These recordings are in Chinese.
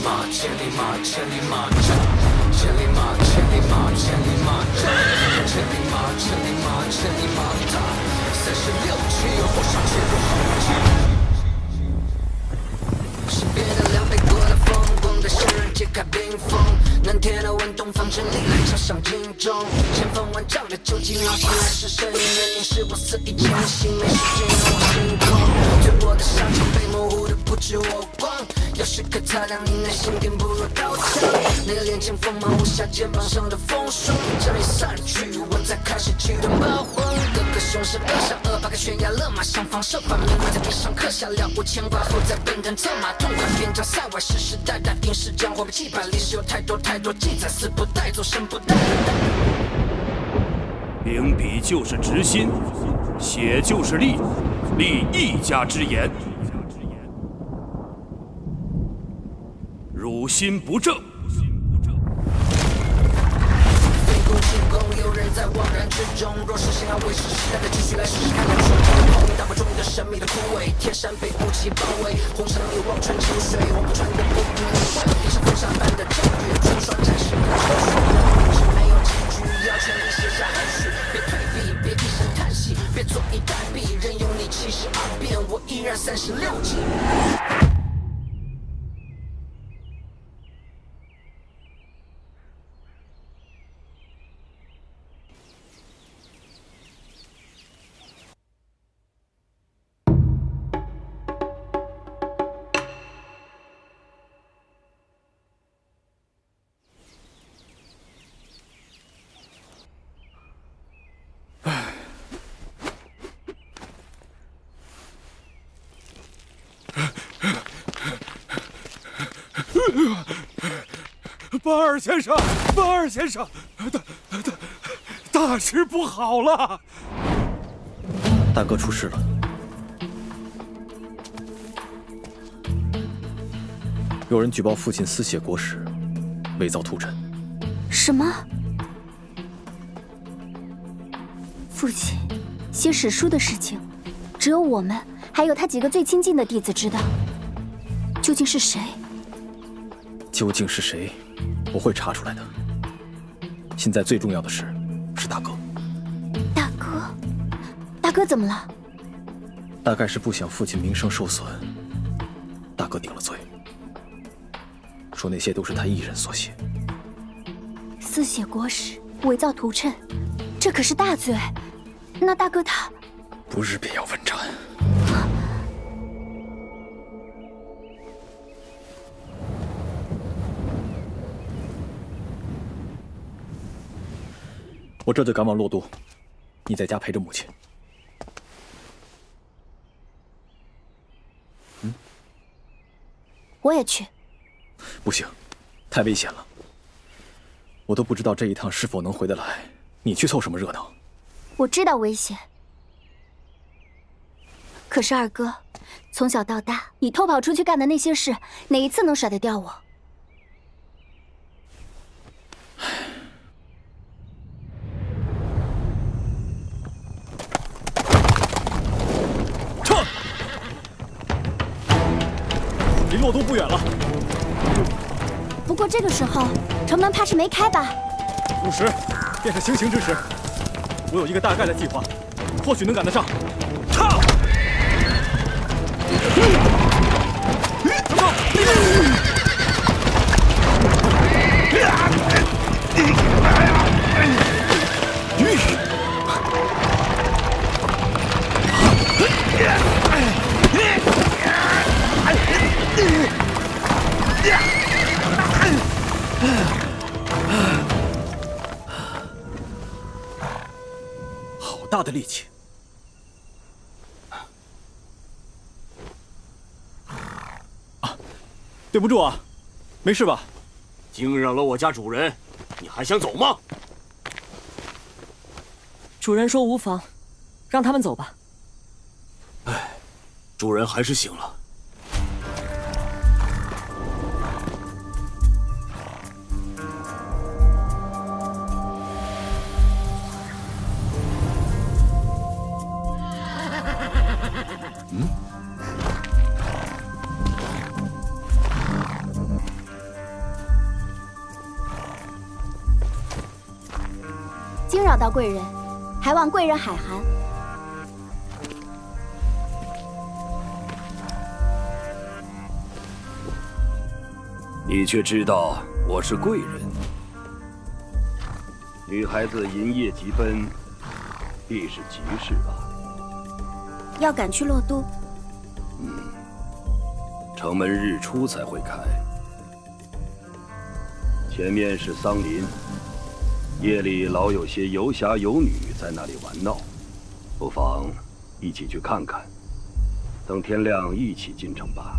马，千里马，千里马战，千里马，千里马，千里马战，千里马，千里马，千里马打，36骑火上切入后继。身边的两杯过了风，光的仙人揭开冰封，南天的问东方真理来敲响警钟，前方万丈的究竟要醒来是谁？人凝视我肆意前行，没时间让我心空，对我的商场被模糊的不止我光，要时刻擦亮你内心点不若刀枪，那个脸前锋芒无暇肩膀上的风霜，将你散去，我再开始启动暴风，个个凶神恶煞200个悬崖勒马，想方设法明白在壁上刻下了无牵挂后再奔腾策马，痛快边疆塞外世世代代定是江湖被击败，历史有太多太多记载，死不带走生不带。秉笔就是直心，写就是立，立一家之言。汝心不正，非攻是攻，有人在茫然之中。若是想要维持时代的秩序，来试试看两手空空。大火中的神秘的枯萎，天山被雾气包围，红尘一望穿清水，我不穿的不明灰，地上风沙般的咒语，冲刷战士的口水。是没有结局，要全力写下后续，别退避，别一声叹息，别坐以待毙，任由你72变，我依然36级。巴尔先生，巴尔先生，大事不好了！大哥出事了。有人举报父亲私写国史，伪造图谶。什么？父亲写史书的事情，只有我们还有他几个最亲近的弟子知道。究竟是谁？究竟是谁？我会查出来的。现在最重要的是大哥。大哥怎么了？大概是不想父亲名声受损，大哥顶了罪，说那些都是他一人所写。私写国史，伪造图谶，这可是大罪。那大哥他……不日便要问斩。我这就赶往洛都，你在家陪着母亲。我也去。不行，太危险了。我都不知道这一趟是否能回得来，你去凑什么热闹？我知道危险，可是二哥，从小到大你偷跑出去干的那些事，哪一次能甩得掉我？撤！离洛都不远了。不过这个时候，城门怕是没开吧？50便是行刑之时。我有一个大概的计划，或许能赶得上。唱！好大的力气！啊，对不住啊，没事吧？惊扰了我家主人，你还想走吗？主人说无妨，让他们走吧。哎，主人还是醒了。到贵人，还望贵人海涵。你却知道我是贵人。女孩子银夜急奔，必是急事吧？要赶去洛都。城门日出才会开。前面是桑林，夜里老有些游侠游女在那里玩闹，不妨一起去看看。等天亮一起进城吧。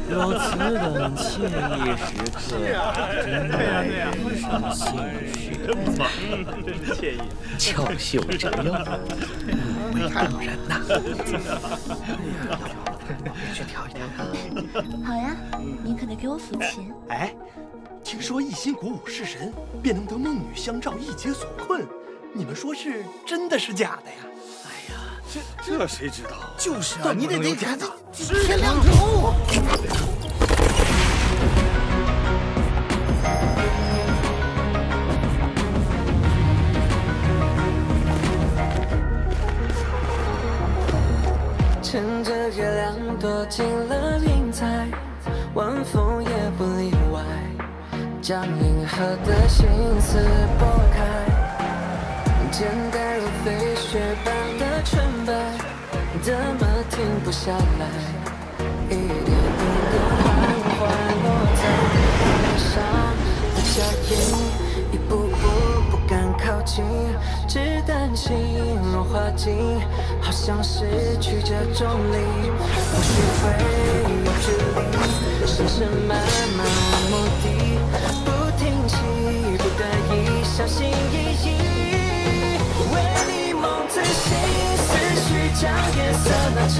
有此等惬意时刻，真乃人生幸事。真是惬意。翘袖折腰，娓娓道人呐。去跳一跳。好呀，你可得给我抚琴。哎，听说一心鼓舞式神，便能得梦女相照，一解所困。你们说是真的是假的呀？哎呀，这谁知道？就是啊，你得假的。天亮之后。趁着月亮躲进了云彩，晚风也不例外，将银河的心思拨开，简单如飞雪般的纯白，怎么停不下来？一点一点缓缓落在脸上的脚印，一步步不敢靠近，只担心若滑进，好像失去这重力，或许会有距离，深深慢慢无目的，不停气，不得已小心翼翼，为你梦自信，思绪将颜色拉长，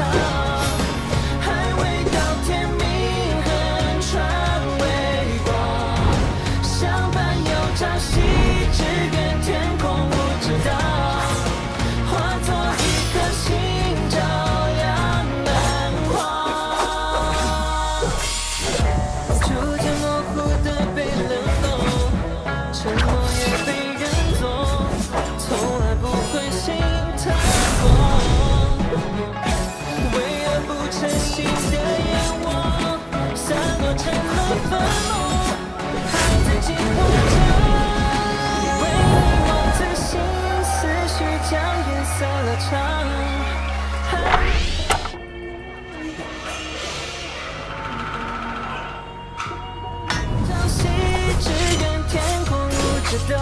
还未到天明，横穿微光，相伴又朝夕，只愿天空无知道，化作一颗星，照亮满荒。逐渐模糊的被冷冻，沉默也被认同，从来不会心疼过。为何不诚心的眼望，散落成了愤怒，还自己活着。为你梦自信，思绪将颜色拉长。朝夕，只愿天空无知的，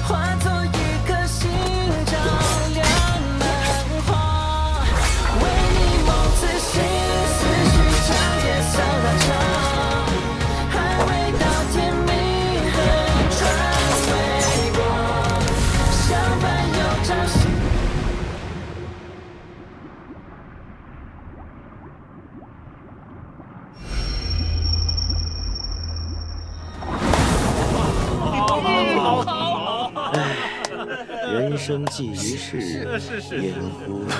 化作一颗星，照亮满荒。为你梦自信，思绪将颜色拉长，还未到天明，横穿微光，相伴又朝夕。人生寄一世，因乎流转。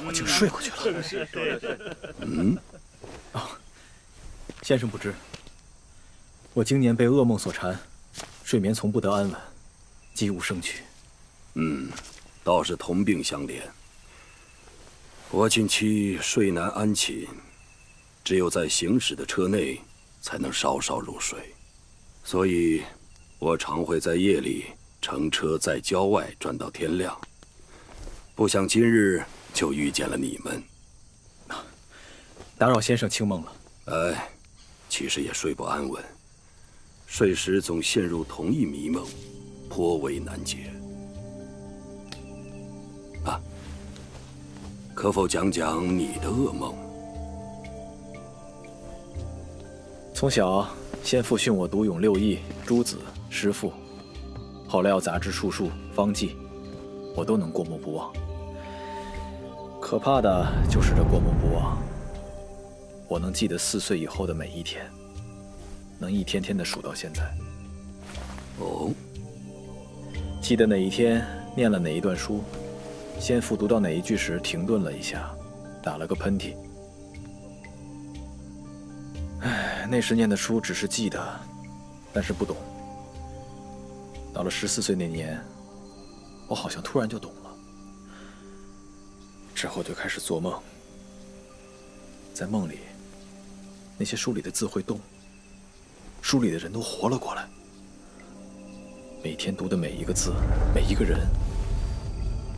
我竟睡过去了。先生不知，我今年被噩梦所缠，睡眠从不得安稳，几无生趣。倒是同病相怜。我近期睡难安寝，只有在行驶的车内才能稍稍入睡，所以我常会在夜里乘车在郊外转到天亮。不想今日就遇见了你们，打扰先生清梦了。哎，其实也睡不安稳，睡时总陷入同一迷梦，颇为难解。可否讲讲你的噩梦？从小，先父训我读咏六艺、诸子、诗赋，后来要杂志、术数、方剂，我都能过目不忘。可怕的就是这过目不忘，我能记得4岁以后的每一天，能一天天的数到现在。哦，记得哪一天念了哪一段书，先父读到哪一句时停顿了一下，打了个喷嚏。唉，那时念的书只是记得，但是不懂。到了14岁那年，我好像突然就懂了。之后就开始做梦，在梦里，那些书里的字会动，书里的人都活了过来。每天读的每一个字，每一个人，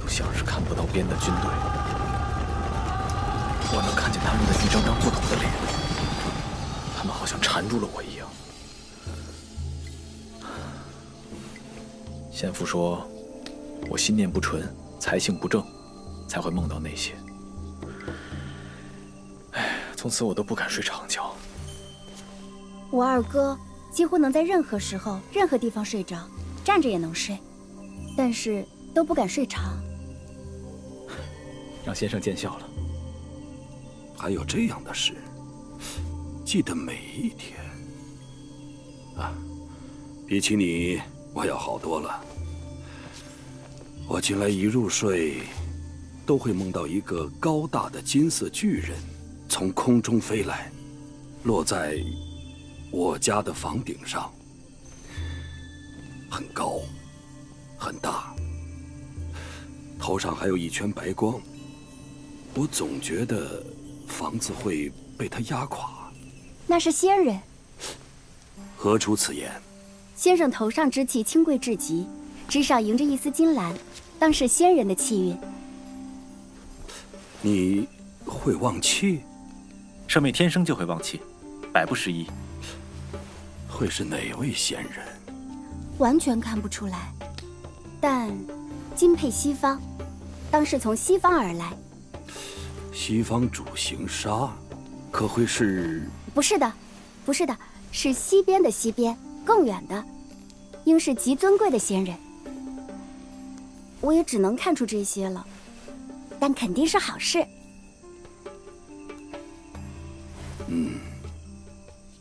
都像是看不到边的军队。我能看见他们的一张张不同的脸，他们好像缠住了我一样。先父说，我心念不纯，才性不正，才会梦到那些。唉，从此我都不敢睡长觉。我二哥几乎能在任何时候、任何地方睡着，站着也能睡，但是都不敢睡长。让先生见笑了。还有这样的事，记得每一天啊，比起你，我要好多了。我近来一入睡，都会梦到一个高大的金色巨人从空中飞来，落在我家的房顶上，很高，很大，头上还有一圈白光。我总觉得房子会被他压垮。那是仙人。何出此言？先生头上之气清贵至极，枝上迎着一丝金兰，当是仙人的气运。你会忘气？生命天生就会忘气，百不失一。会是哪位仙人？完全看不出来，但金配西方，当是从西方而来。西方主行杀，可会是？不是的，不是的，是西边的西边，更远的，应是极尊贵的仙人。我也只能看出这些了，但肯定是好事。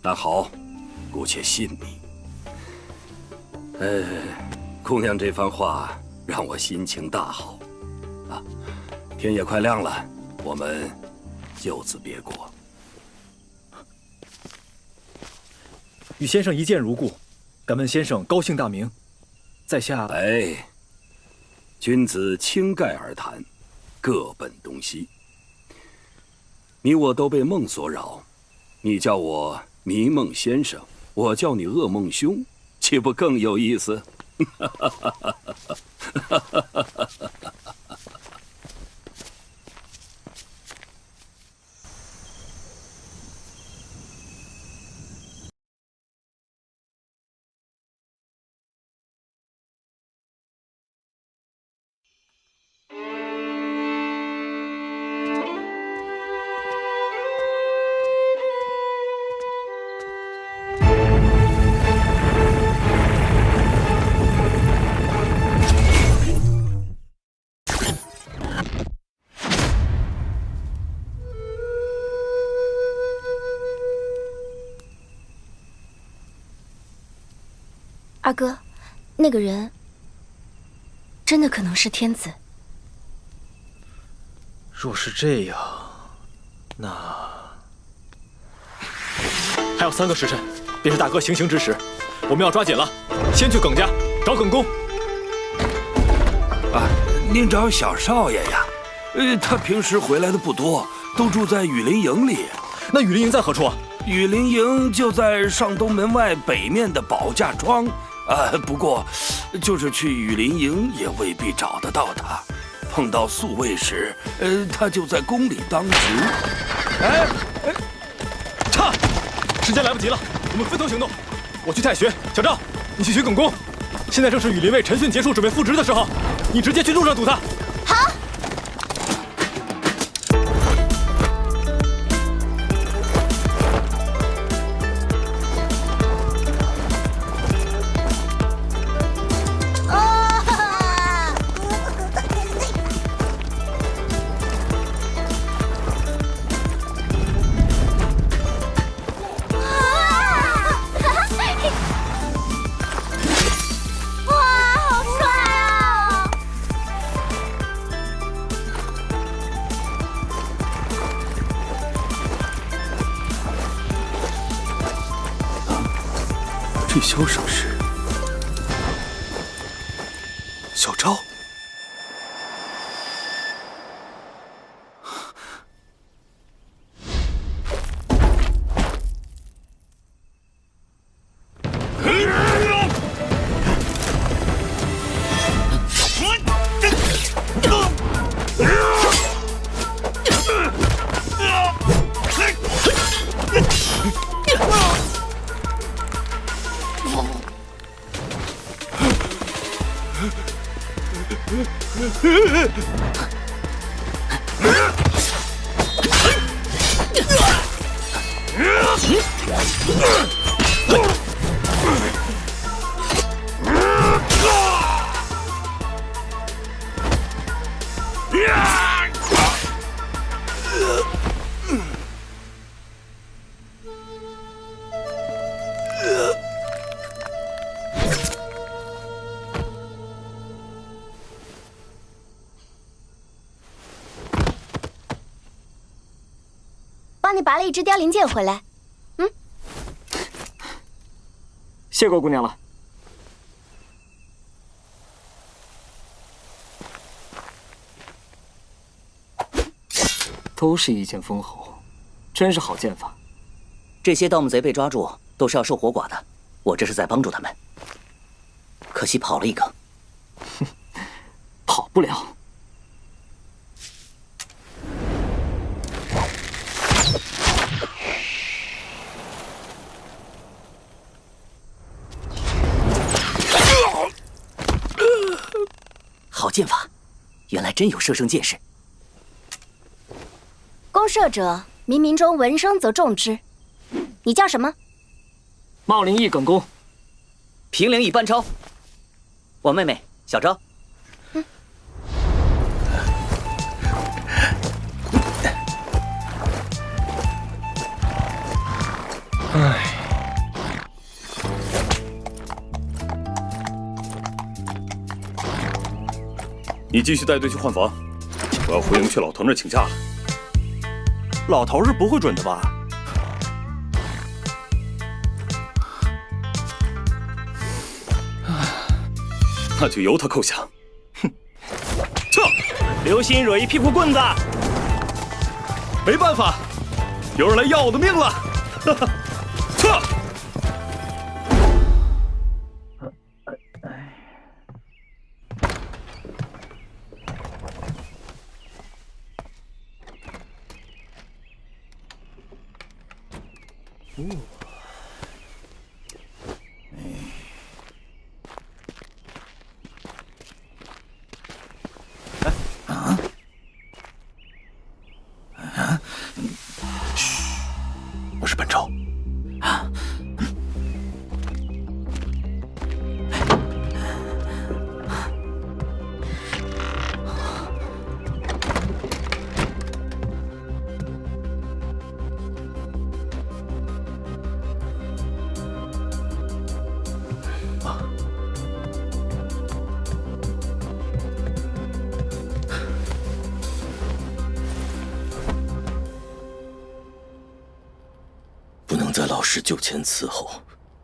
那好，姑且信你。姑娘这番话让我心情大好。啊，天也快亮了，我们就此别过。与先生一见如故，敢问先生高姓大名？在下……哎，君子倾盖而谈，各奔东西。你我都被梦所扰，你叫我迷梦先生，我叫你噩梦兄，岂不更有意思？二哥，那个人真的可能是天子。若是这样，那还有3个时辰，便是大哥行刑之时，我们要抓紧了。先去耿家找耿公。啊，您找小少爷呀？他平时回来的不多，都住在雨林营里。那雨林营在何处啊？雨林营就在上东门外北面的宝架庄。不过，就是去雨林营也未必找得到他。碰到宿卫时，他就在宫里当值。差，时间来不及了，我们分头行动。我去太学，小赵，你去寻耿公。现在正是雨林卫晨训结束，准备复职的时候，你直接去路上堵他。好。这箫声是小昭。帮你拔了一支凋零剑回来。谢过姑娘了。都是一剑封喉，真是好剑法。这些盗墓贼被抓住都是要受活剐的，我这是在帮助他们。可惜跑了一个。哼，跑不了。好剑法，原来真有射生剑士。攻射者，冥冥中闻声则中之。你叫什么？茂灵翼耿恭。平灵翼班超。我妹妹小昭。你继续带队去换房，我要回营去老头那儿请假了。老头是不会准的吧？那就由他扣降。哼，撤！刘鑫惹一屁股棍子，没办法，有人来要我的命了。哈哈，撤！我是本朝。不能在老师就前伺候，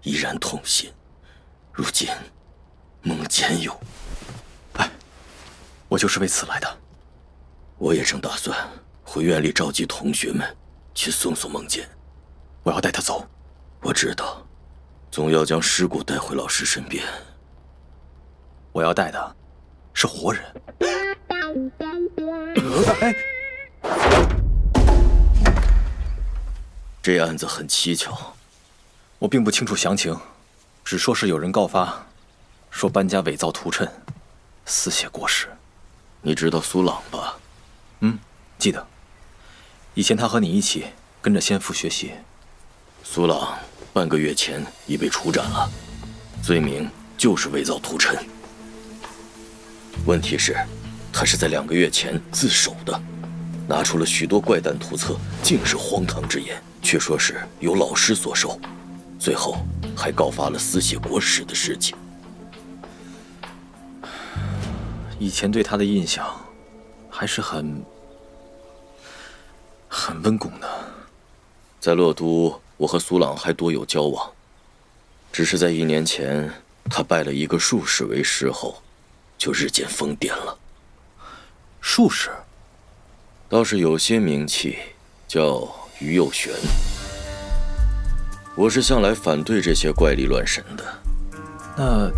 依然痛心。如今梦见有，我就是为此来的。我也正打算回院里召集同学们去送送梦见。我要带他走。我知道，总要将尸骨带回老师身边。我要带的是活人。这案子很蹊跷，我并不清楚详情，只说是有人告发，说搬家伪造图谶，私写国史。你知道苏朗吧？记得。以前他和你一起跟着先父学习。苏朗半个月前已被处斩了，罪名就是伪造图谶。问题是，他是在2个月前自首的，拿出了许多怪诞图册，尽是荒唐之言，却说是由老师所授，最后还告发了私写国史的事情。以前对他的印象还是很温恭的。在洛都，我和苏朗还多有交往。只是在1年前，他拜了一个术士为师后，就日渐疯癫了。术士倒是有些名气，叫于右玄。我是向来反对这些怪力乱神的。那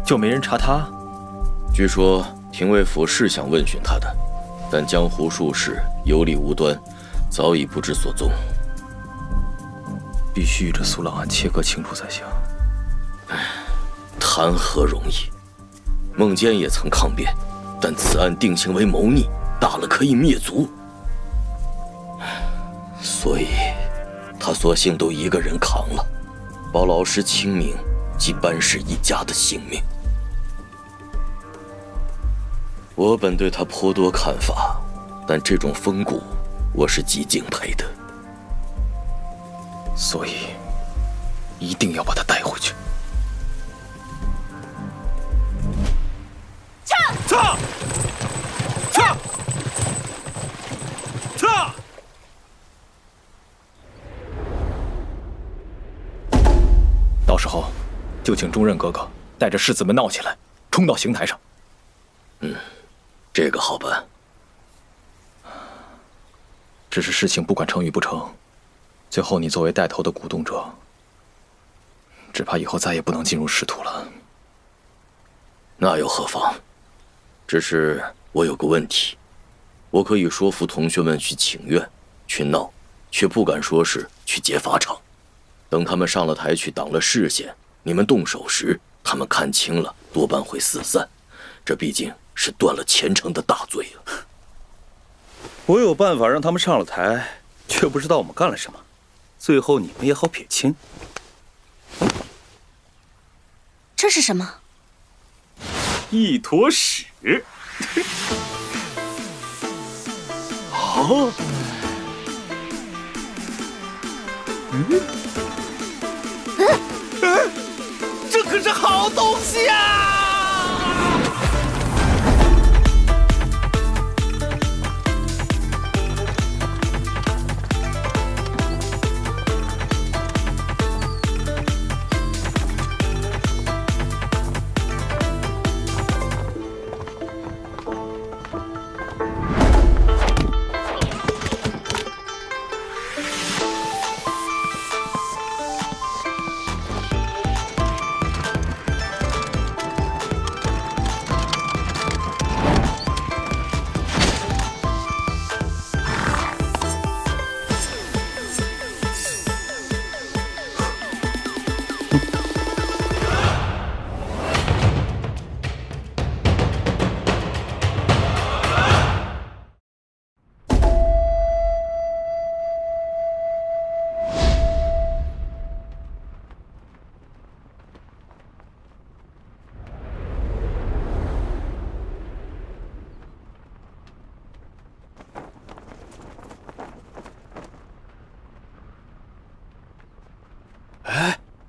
就没人查他？据说廷尉府是想问询他的，但江湖术士有理无端，早已不知所踪。必须与这苏浪案切割清楚才行。谈何容易？孟坚也曾抗辩，但此案定性为谋逆，大了可以灭族。所以，他索性都一个人扛了，保老师清明及班氏一家的性命。我本对他颇多看法，但这种风骨，我是极敬佩的。所以，一定要把他带回去。撤！到时候，就请中任哥哥带着世子们闹起来，冲到刑台上。这个好办。只是事情不管成与不成，最后你作为带头的鼓动者，只怕以后再也不能进入仕途了。那又何妨？只是我有个问题，我可以说服同学们去请愿、去闹，却不敢说是去劫法场。等他们上了台去挡了视线，你们动手时，他们看清了，多半会四散。这毕竟是断了前程的大罪啊！我有办法让他们上了台，却不知道我们干了什么，最后你们也好撇清。这是什么？一坨屎。哦，这可是好东西啊！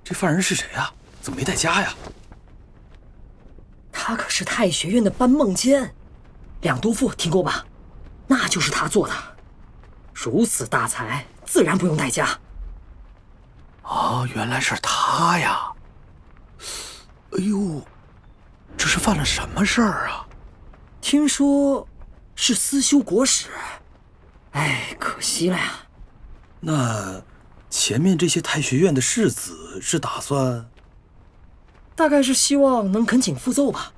这犯人是谁呀？怎么没带家呀？他可是太学院的班孟坚，两都赋听过吧？那就是他做的。如此大才，自然不用带家。哦，原来是他呀！哎呦，这是犯了什么事儿啊？听说是私修国史，哎，可惜了呀。那前面这些太学院的士子是打算？大概是希望能恳请复奏吧。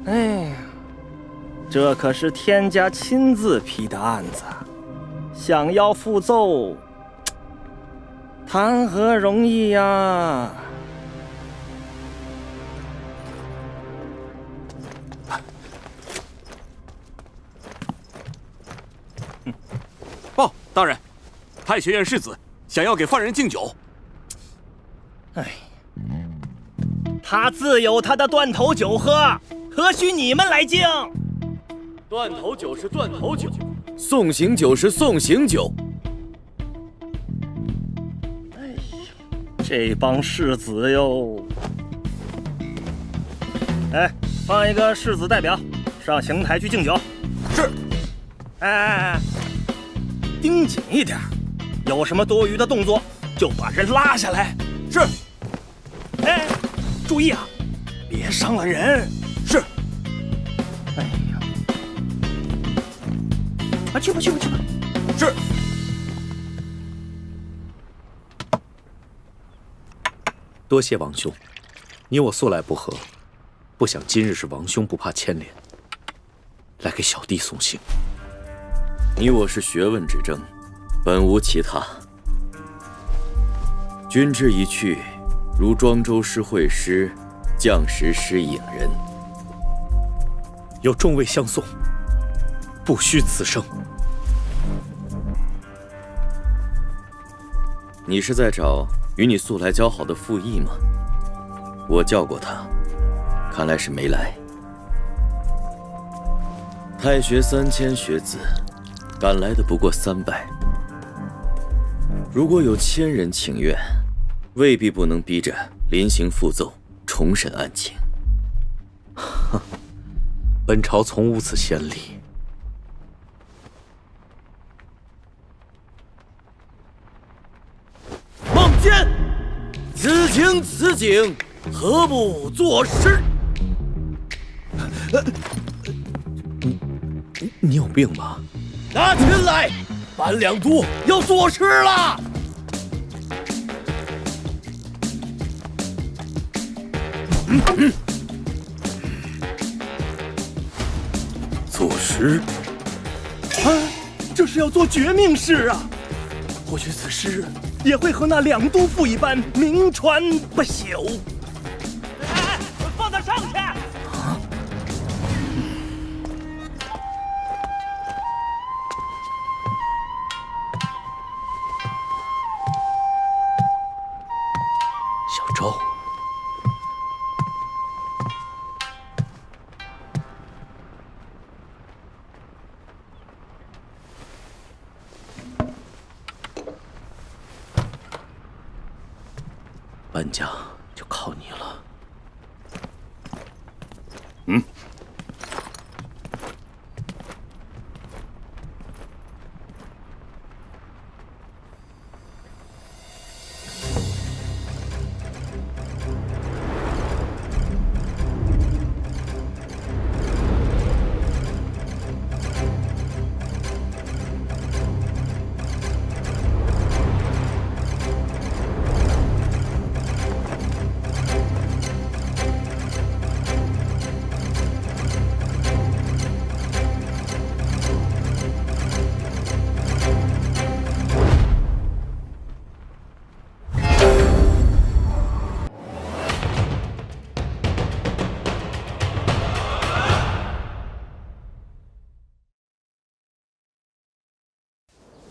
哎呀，这可是天家亲自批的案子，想要复奏，谈何容易呀！报大人，太学院士子想要给犯人敬酒。哎，他自有他的断头酒喝，何须你们来敬？断头酒是断头酒，送行酒是送行酒。这帮世子哟！哎，放一个世子代表上刑台去敬酒。是。哎，盯紧一点，有什么多余的动作就把人拉下来。是。哎，注意啊，别伤了人。是。哎呀，啊，去吧去吧去吧。是。多谢王兄，你我素来不和，不想今日是王兄不怕牵连，来给小弟送行。你我是学问之争，本无其他。君之一去，如庄周师会师，将士师引人。有众位相送，不虚此生。你是在找与你素来交好的傅毅吗？我叫过他，看来是没来。太学3000学子，赶来的不过300。如果有1000人请愿，未必不能逼着临行复奏，重审案情。哼，本朝从无此先例。孟坚，此情此景，何不作诗？你有病吧？拿琴来，班两都要作诗了。作诗？啊，这是要做绝命诗啊！或许此诗也会和那两都赋一般名传不朽。哎，放他上去！啊！小周。搬家就靠你了。嗯。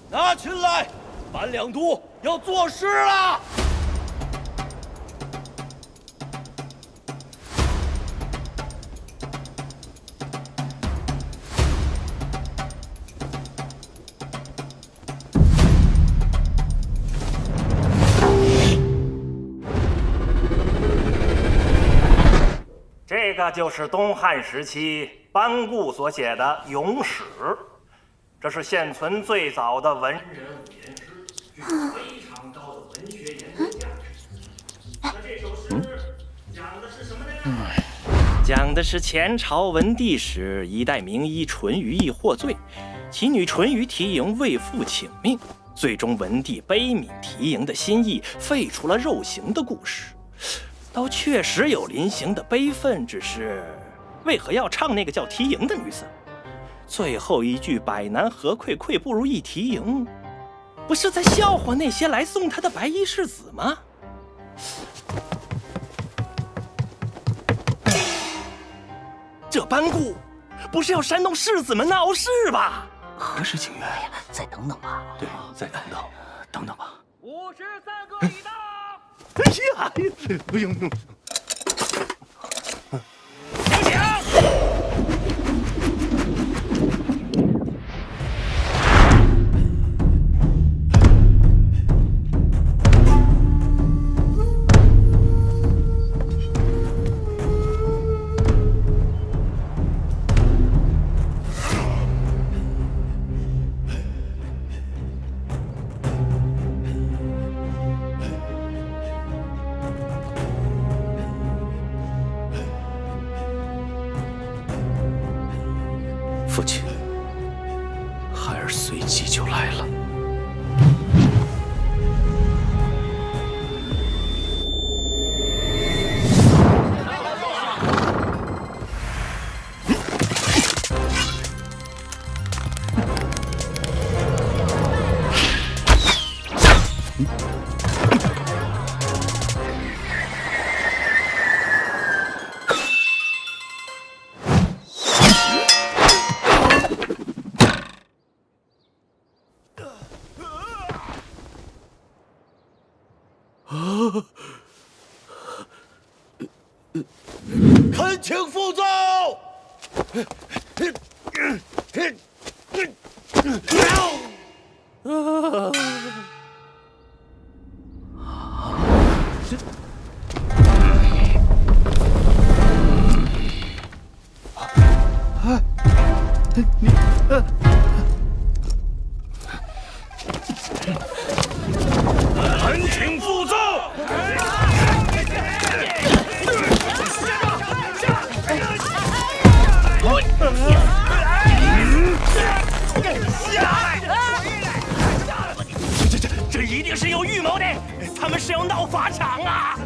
拿琴来，班两都要作诗了。这个就是东汉时期班固所写的《咏史》。这是现存最早的文人五言诗，具有非常高的文学研究价值。那这首诗讲的是什么呢？讲的是前朝文帝时，一代名医淳于意获罪，其女淳于缇萦为父请命，最终文帝悲悯缇萦的心意，废除了肉刑的故事。倒确实有临行的悲愤，只是为何要唱那个叫缇萦的女子？最后一句“百男何愧，愧不如意缇萦”，不是在笑话那些来送他的白衣世子吗？这班固不是要煽动世子们闹事吧？何时请愿？哎呀，再等等吧。对，再等等，等等吧。53个礼到。哎呀，不用。有请。父亲，孩儿随即就来了。恳请副奏。恳请副奏。这一定是有预谋的，他们是要闹法场啊！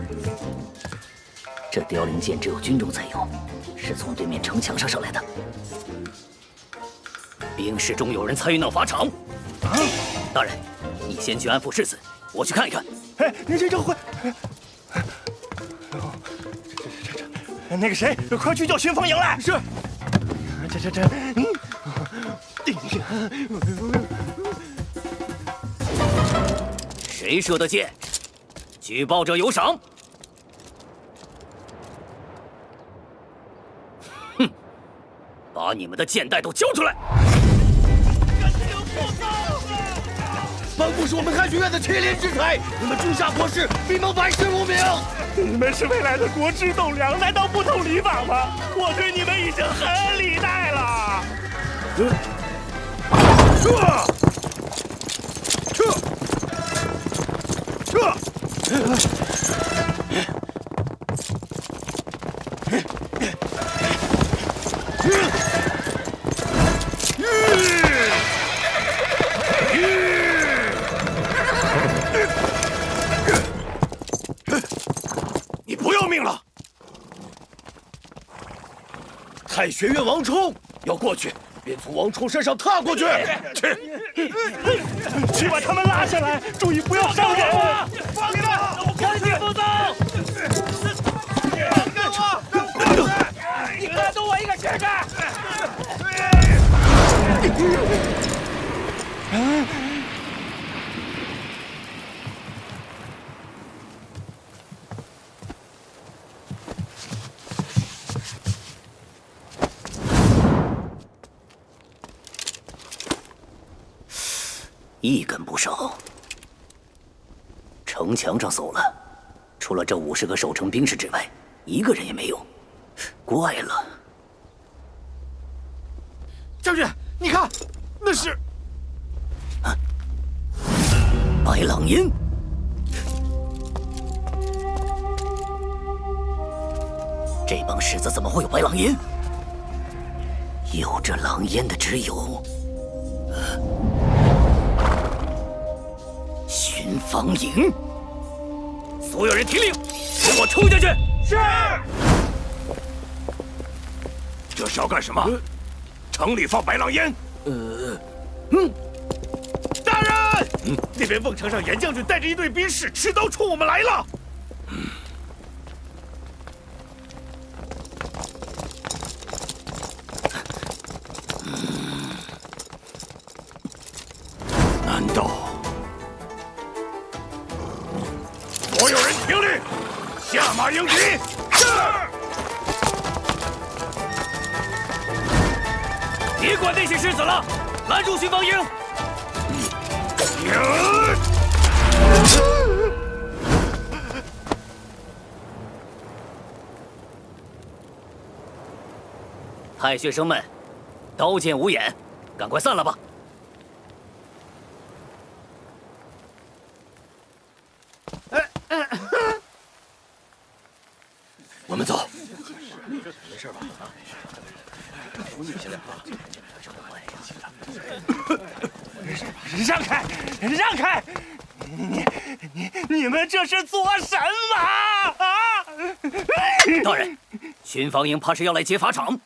这凋零剑只有军中才有，是从对面城墙上射来的。兵士中有人参与闹法场。大人，你先去安抚世子，我去看一看。哎，这会，那个谁，快去叫巡防营来！是。谁射的箭？举报者有赏。哼，把你们的箭袋都交出来！班固是我们汉学院的麒麟之才，你们诛杀国士，闭门百世无名。你们是未来的国之栋梁，难道不懂礼法吗？我对你们已经很礼待了。你不要命了！太学院王冲要过去，便从王冲身上踏过去。去把他们拉下来，注意不要伤人。放你们！赶紧副奏！你敢动我一个学生！一根不少。城墙上搜了，除了这50个守城兵士之外，一个人也没有。怪了，将军，你看，那是白狼烟。这帮士子怎么会有白狼烟？有这狼烟的只有巡防营。所有人听令，给我冲下去！是。这是要干什么？城里放白狼烟？大人，那边瓮城上严将军带着一队兵士持刀冲我们来了。难道？所有人听令，下马迎敌！是。别管那些士子了，拦住巡防营！太学生们，刀剑无眼，赶快散了吧！我们走。没事吧？扶你们先两个。让开，让开！你们这是做什么啊？大人，巡防营怕是要来劫法场。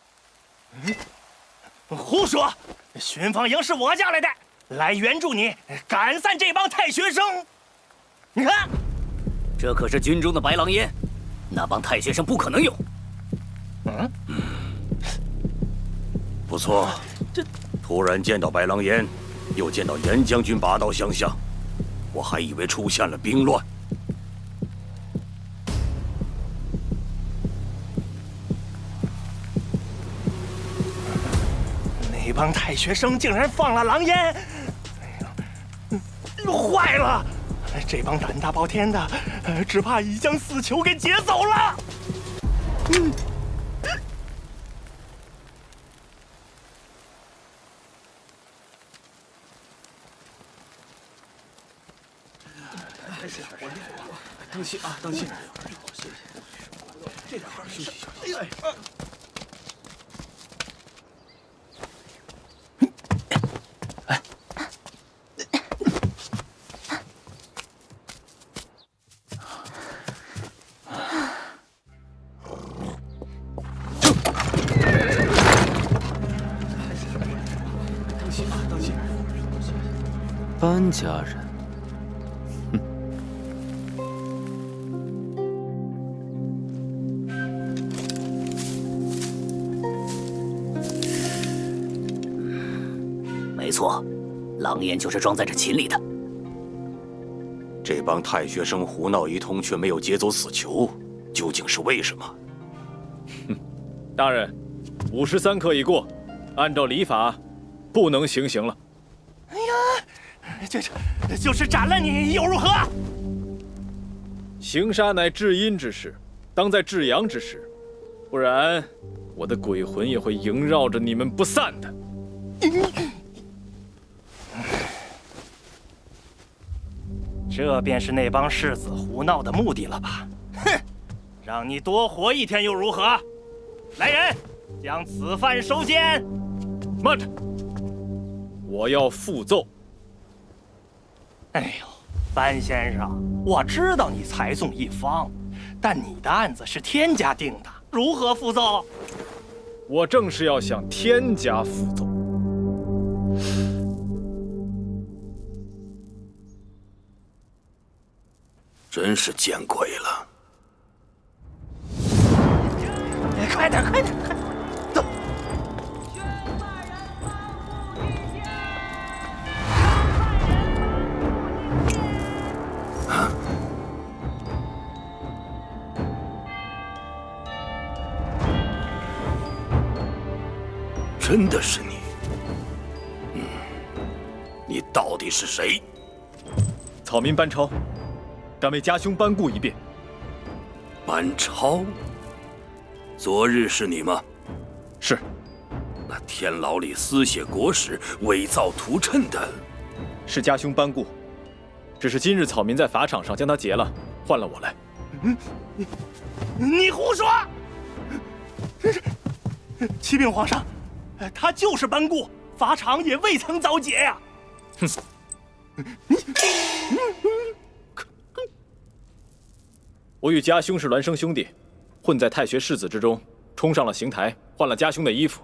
胡说！巡防营是我叫来的，来援助你赶散这帮太学生。你看，这可是军中的白狼烟，那帮太学生不可能有。不错，突然见到白狼烟，又见到严将军拔刀相向，我还以为出现了兵乱。那帮太学生竟然放了狼烟，哎呀，坏了！这帮胆大包天的，只怕已将死囚给劫走了。当心啊，当心！这点休息休息。当心啊，当心！班家人。没错，狼烟就是装在这琴里的。这帮太学生胡闹一通，却没有劫走死囚，究竟是为什么？大人，53刻已过，按照礼法，不能行刑了。哎呀，这就是斩了你又如何？行杀乃至阴之事，当在至阳之时，不然我的鬼魂也会萦绕着你们不散的。这便是那帮世子胡闹的目的了吧？哼，让你多活一天又如何？来人，将此犯收监。慢着，我要复奏。哎呦，班先生，我知道你才纵一方，但你的案子是天家定的，如何复奏？我正是要向天家复奏。真是见鬼了！快点，快点，快点，走！真的是你？你到底是谁？草民班超。敢为家兄班顾一辩。班超，昨日是你吗？是。那天牢里私写国史、伪造图谶的，是家兄班顾。只是今日草民在法场上将他劫了，换了我来。你胡说！启禀皇上，他就是班固，法场也未曾遭劫呀。哼！我与家兄是孪生兄弟，混在太学士子之中，冲上了刑台，换了家兄的衣服，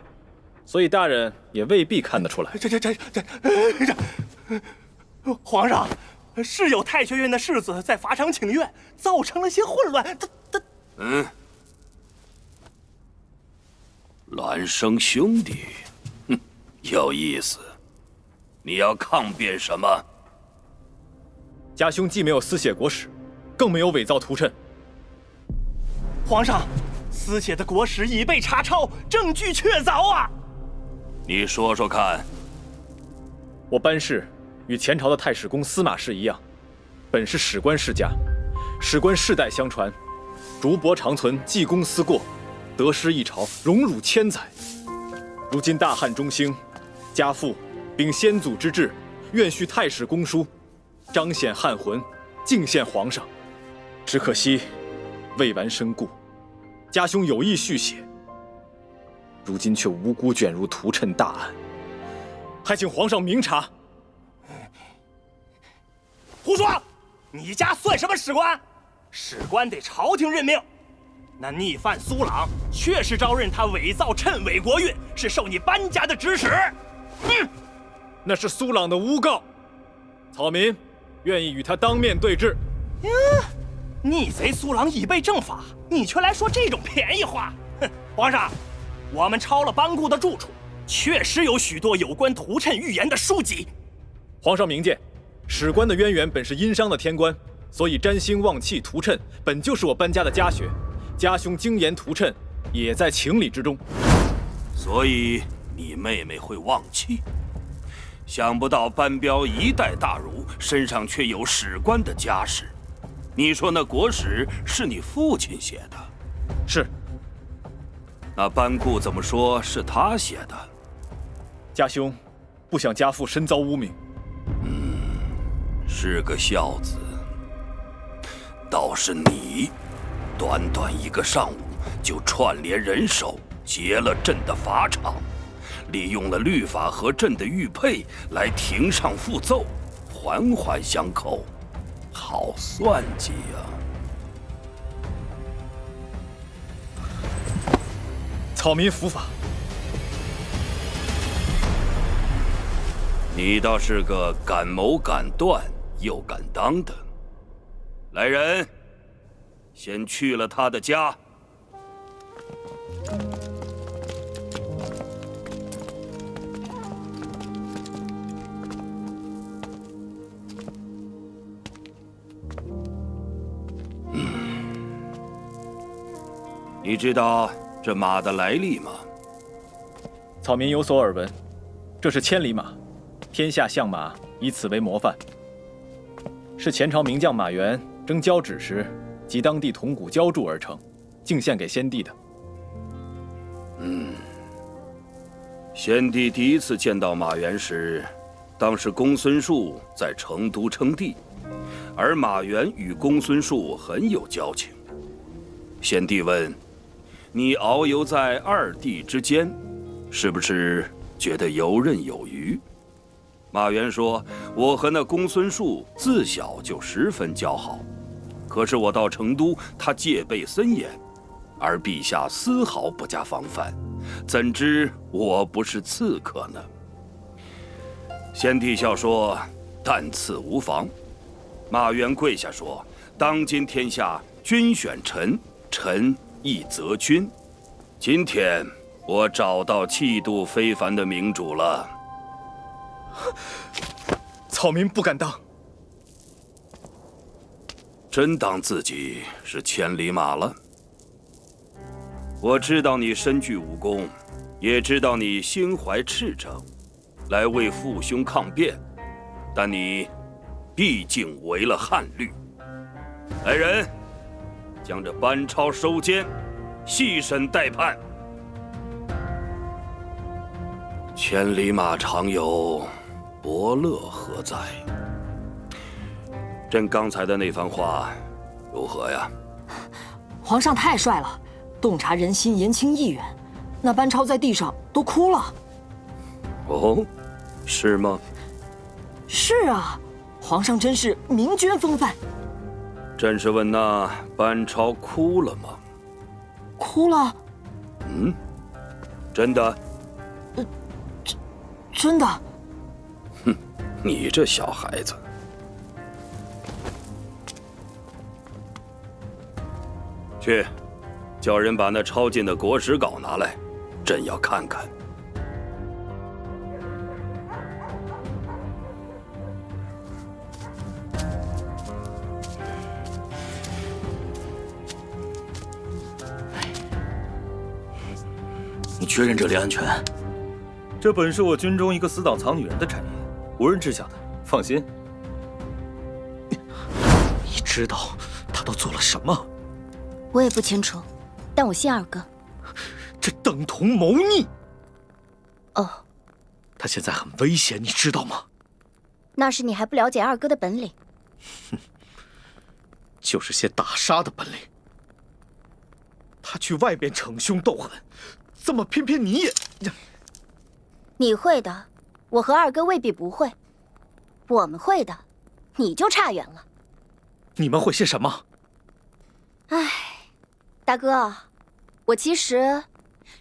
所以大人也未必看得出来。皇上，是有太学院的士子在法场请愿，造成了些混乱。孪生兄弟，哼，有意思。你要抗辩什么？家兄既没有私写国史，更没有伪造图谶。皇上，私写的国史已被查抄，证据确凿啊！你说说看。我班氏与前朝的太史公司马氏一样，本是史官世家，史官世代相传，竹帛长存，济公思过，得失一朝，荣辱千载。如今大汉中兴，家父秉先祖之志，愿续太史公书，彰显汉魂，敬献皇上。只可惜未完身故，家兄有意续写，如今却无辜卷入图谶大案，还请皇上明察。胡说！你家算什么史官？史官得朝廷任命。那逆犯苏朗确实招认他伪造谶伪国运，是受你班家的指使。那是苏朗的诬告，草民愿意与他当面对质。逆贼苏朗已被正法，你却来说这种便宜话！哼，皇上，我们抄了班固的住处，确实有许多有关屠谶预言的书籍。皇上明鉴，史官的渊源本是殷商的天官，所以占星旺气屠谶本就是我班家的家学，家兄精研屠谶也在情理之中。所以你妹妹会旺气，想不到班彪一代大儒，身上却有史官的家世。你说那国史是你父亲写的？是。那班固怎么说是他写的？家兄不想家父身遭污名。是个孝子。倒是你，短短一个上午就串联人手劫了朕的法场，利用了律法和朕的玉佩来庭上复奏，环环相扣，好算计呀！草民伏法。你倒是个敢谋敢断又敢当的。来人，先去了他的家。你知道这马的来历吗？草民有所耳闻，这是千里马，天下相马以此为模范。是前朝名将马援征交旨时，及当地铜鼓浇铸而成，敬献给先帝的。先帝第一次见到马援时，当时公孙述在成都称帝，而马援与公孙述很有交情。先帝问：“你遨游在二帝之间，是不是觉得游刃有余？”马援说：“我和那公孙述自小就十分交好，可是我到成都，他戒备森严，而陛下丝毫不加防范，怎知我不是刺客呢？”先帝笑说：“但赐无妨。”马援跪下说：“当今天下，君选臣，臣亦择君。今天我找到气度非凡的明主了。”草民不敢当。真当自己是千里马了？我知道你身具武功，也知道你心怀赤诚，来为父兄抗辩，但你毕竟违了汉律。来人，将这班超收监，细审待判。千里马常有，伯乐何在？朕刚才的那番话如何呀？皇上太帅了，洞察人心，言轻意远。那班超在地上都哭了。哦，是吗？是啊，皇上真是明君风范。朕是问那班超哭了吗？哭了。真的？真的。哼，你这小孩子。去，叫人把那抄进的国史稿拿来，朕要看看。你确认这里安全？这本是我军中一个死党藏女人的产业，无人知晓的，放心。你知道他都做了什么？我也不清楚，但我信二哥。这等同谋逆。哦，他现在很危险，你知道吗？那是你还不了解二哥的本领。就是些打杀的本领。他去外边逞凶斗狠，怎么偏偏你也……你会的，我和二哥未必不会，我们会的，你就差远了。你们会些什么？唉，大哥，我其实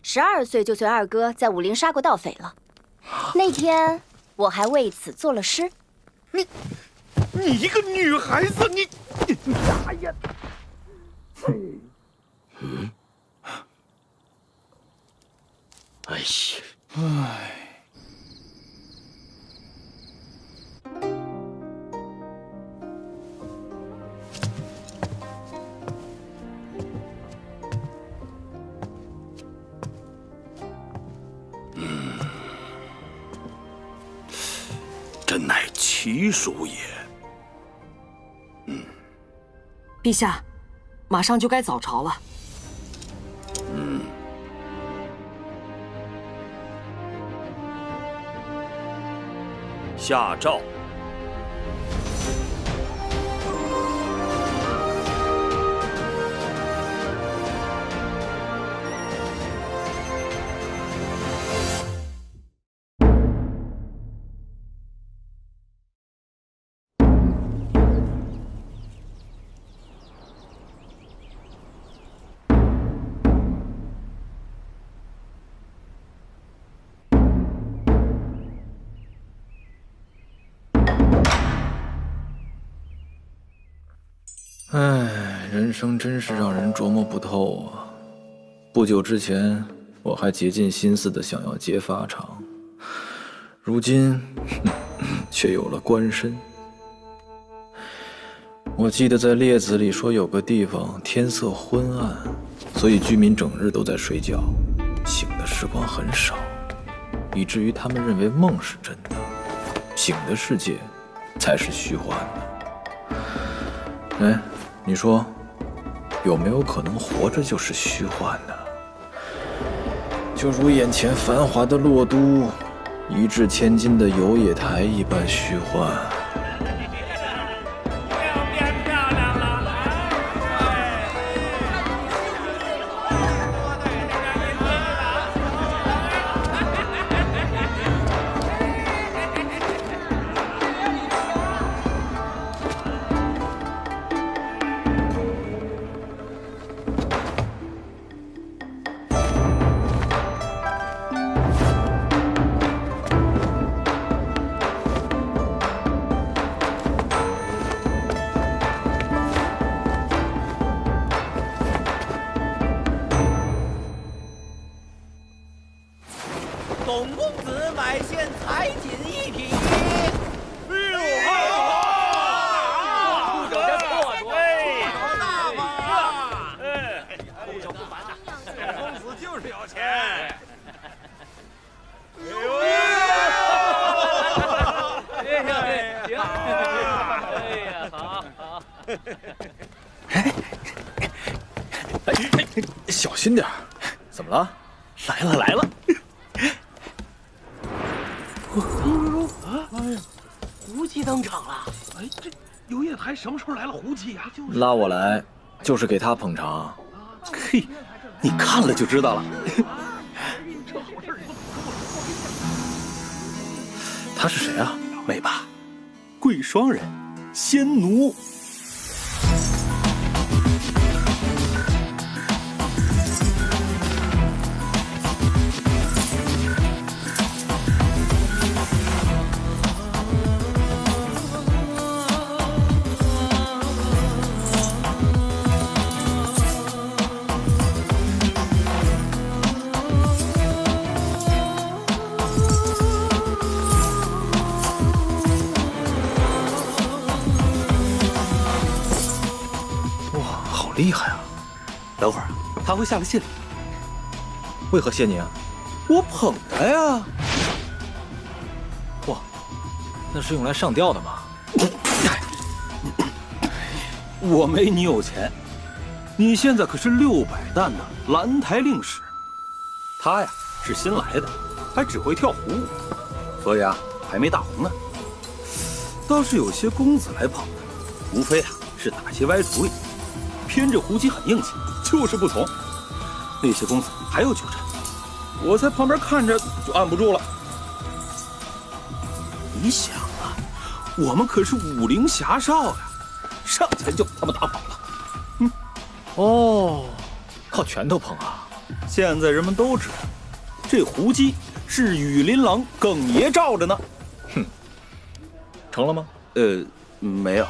12岁就随二哥在武林杀过盗匪了。那天我还为此作了诗。你一个女孩子，你啥呀？哎呀，唉。真乃奇书也。陛下，马上就该早朝了。下诏。唉，人生真是让人琢磨不透啊！不久之前，我还竭尽心思的想要劫法场，如今却有了官身。我记得在列子里说有个地方天色昏暗，所以居民整日都在睡觉，醒的时光很少，以至于他们认为梦是真的，醒的世界才是虚幻的。哎，你说，有没有可能活着就是虚幻呢？就如眼前繁华的洛都，一掷千金的游野台一般虚幻。董公子买线才锦1匹。有点错多，好大方！不愁不烦呐，公子就是有钱。小心点，怎么了？来了来了！哎呀，胡姬登场了！哎，这游野台什么时候来了胡姬呀？拉我来，就是给他捧场。嘿，你看了就知道了。他是谁啊？美吧，贵霜人，仙奴。厉害啊！等会儿他会下个谢礼。为何谢你啊？我捧他呀！哇，那是用来上吊的吗？我没你有钱，你现在可是600担的兰台令使，他呀是新来的，还只会跳胡舞，所以啊还没大红呢。倒是有些公子来捧他，无非啊是打些歪主意。偏这胡姬很硬气，就是不从。那些公子还要纠缠，我在旁边看着就按不住了。你想啊，我们可是武林侠少呀，上前就把他们打跑了。哦，靠拳头碰啊！现在人们都知道，这胡姬是羽林郎耿爷罩着呢。哼，成了吗？没有，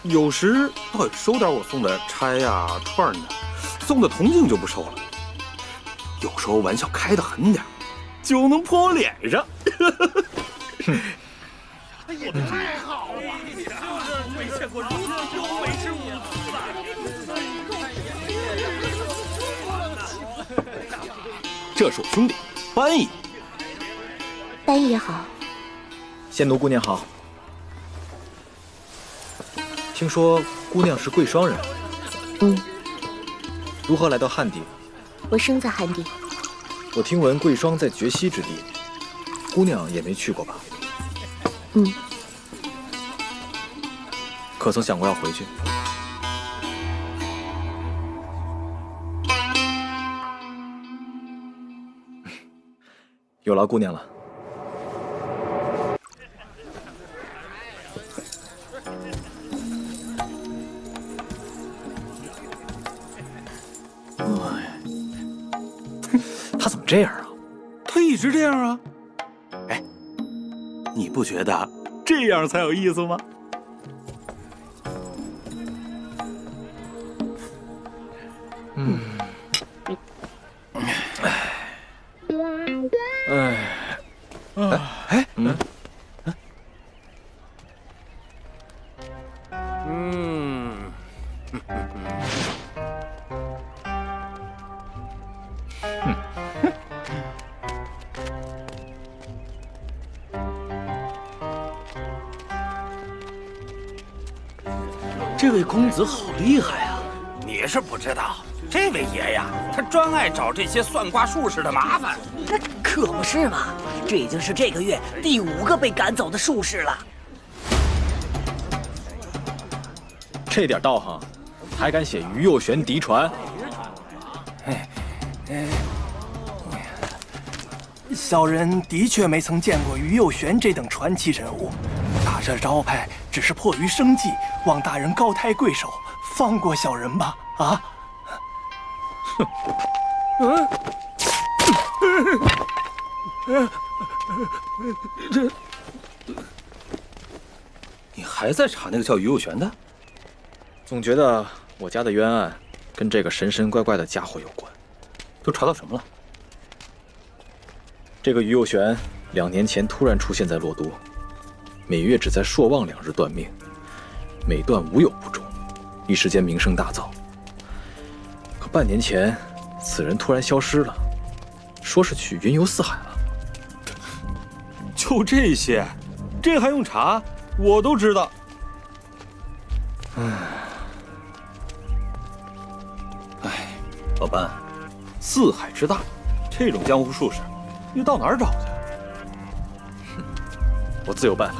有时倒也收点我送的钗呀、串的，送的铜镜就不收了。有时候玩笑开得狠点，就能泼我脸上。哎呀，太好了！没见过如此优美之舞这是我兄弟班爷。班爷好。仙奴姑娘好。听说姑娘是贵霜人。如何来到汉地？我生在汉地。我听闻贵霜在绝西之地，姑娘也没去过吧？可曾想过要回去？有劳姑娘了。他怎么这样啊？他一直这样啊。哎，你不觉得这样才有意思吗？这位公子好厉害啊！你是不知道，这位爷呀，他专爱找这些算卦术士的麻烦。可不是嘛，这已经是这个月第5个被赶走的术士了。这点道行，还敢写于右旋嫡传？小人的确没曾见过于右旋这等传奇人物，打这招牌只是迫于生计，望大人高抬贵手，放过小人吧！啊！你还在查那个叫于右旋的？总觉得我家的冤案跟这个神神怪怪的家伙有关。都查到什么了？这个于右旋2年前突然出现在洛都，每月只在朔望2日断命，每断无有不中，一时间名声大噪。可半年前，此人突然消失了，说是去云游四海了。就这些，这还用查？我都知道。老班，四海之大，这种江湖术士，你到哪儿找去？我自有办法。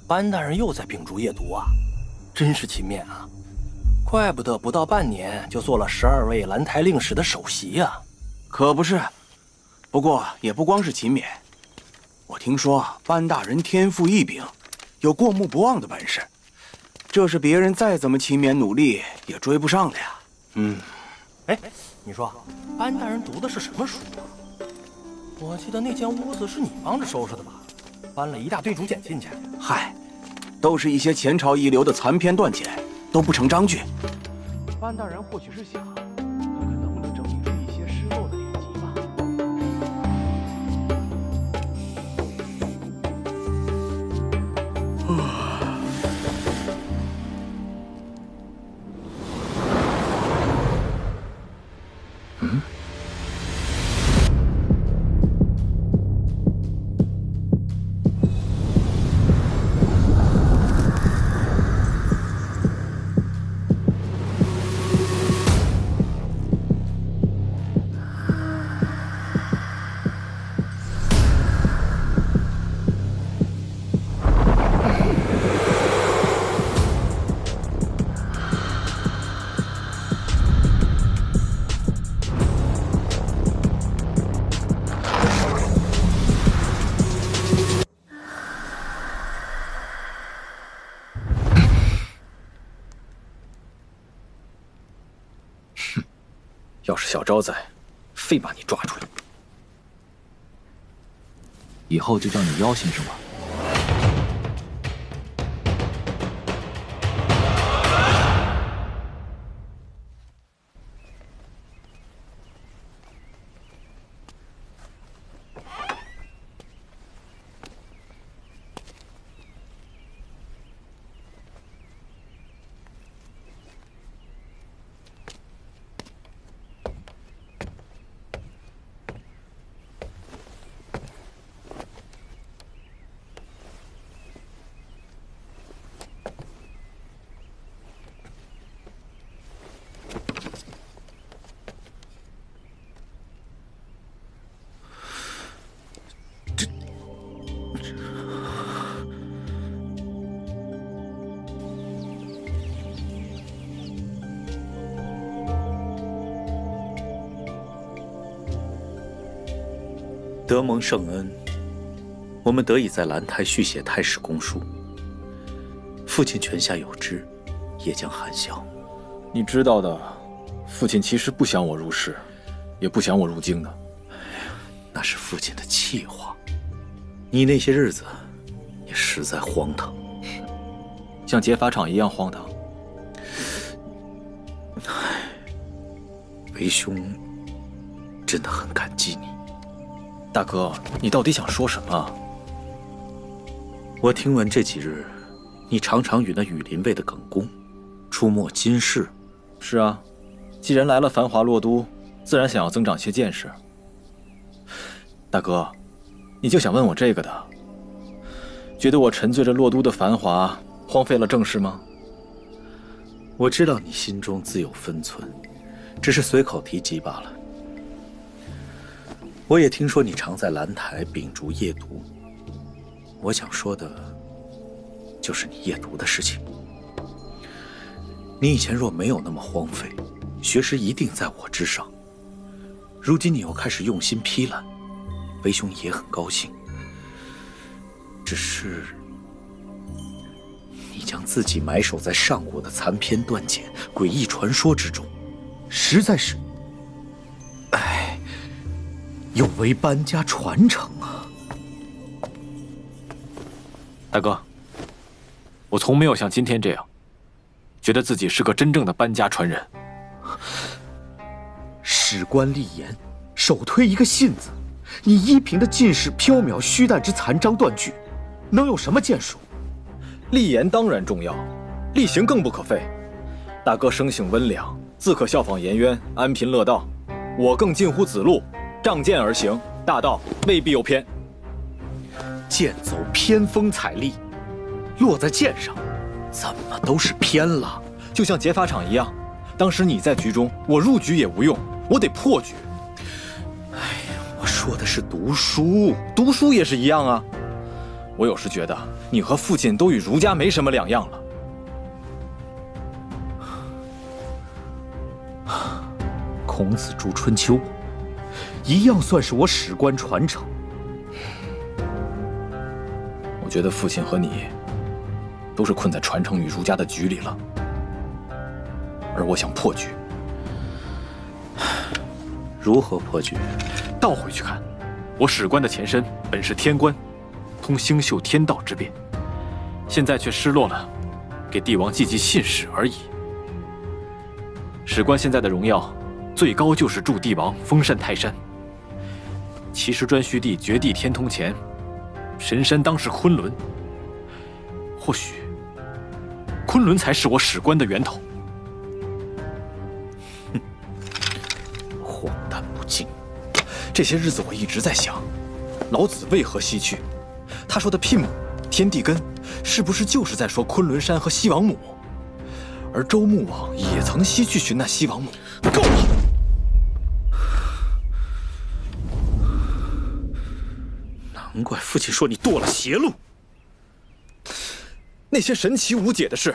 班大人又在秉烛夜读啊，真是勤勉啊！怪不得不到半年就做了12位兰台令史的首席呀。可不是，不过也不光是勤勉。我听说班大人天赋异禀，有过目不忘的本事，这是别人再怎么勤勉努力也追不上的呀。哎，你说班大人读的是什么书啊？我记得那间屋子是你帮着收拾的吧？搬了一大堆竹简进去。嗨，都是一些前朝遗留的残篇断简，都不成章句。班大人或许是想看看能不能整理出一些失落的典籍吧。要是小昭在，非把你抓出来。以后就叫你妖先生吧。得蒙圣恩，我们得以在兰台续写太史公书。父亲泉下有知，也将含笑。你知道的，父亲其实不想我入仕，也不想我入京的。那是父亲的气话。你那些日子也实在荒唐，像劫法场一样荒唐。为兄真的很感激你。大哥，你到底想说什么？我听闻这几日，你常常与那羽林卫的耿恭出没金市。是啊，既然来了繁华洛都，自然想要增长些见识。大哥，你就想问我这个的？觉得我沉醉着洛都的繁华，荒废了正事吗？我知道你心中自有分寸，只是随口提及罢了。我也听说你常在兰台秉烛夜读，我想说的，就是你夜读的事情。你以前若没有那么荒废，学识一定在我之上。如今你又开始用心批览，为兄也很高兴。只是，你将自己埋首在上古的残篇断简、诡异传说之中，实在是，有违班家传承啊！大哥，我从没有像今天这样，觉得自己是个真正的班家传人。史官立言，首推一个信字，你依凭的尽是缥缈虚诞之残章断句，能有什么建树？立言当然重要，力行更不可废。大哥生性温良，自可效仿颜渊，安贫乐道。我更近乎子路。仗剑而行，大道未必有偏。剑走偏锋采丽，落在剑上，怎么都是偏了。就像劫法场一样，当时你在局中，我入局也无用，我得破局。我说的是读书，读书也是一样啊。我有时觉得你和父亲都与儒家没什么两样了。孔子著《春秋》。一样算是我史官传承。我觉得父亲和你都是困在传承与儒家的局里了，而我想破局。如何破局？倒回去看，我史官的前身本是天官，通星宿天道之变，现在却失落了，给帝王寄信使而已。史官现在的荣耀，最高就是助帝王封禅泰山。其实颛顼帝绝地天通前，神山当是昆仑。或许，昆仑才是我史官的源头。哼，荒诞不经。这些日子我一直在想，老子为何西去？他说的牝母、天地根，是不是就是在说昆仑山和西王母？而周穆王也曾西去寻那西王母。够了！难怪父亲说你堕了邪路。那些神奇无解的事，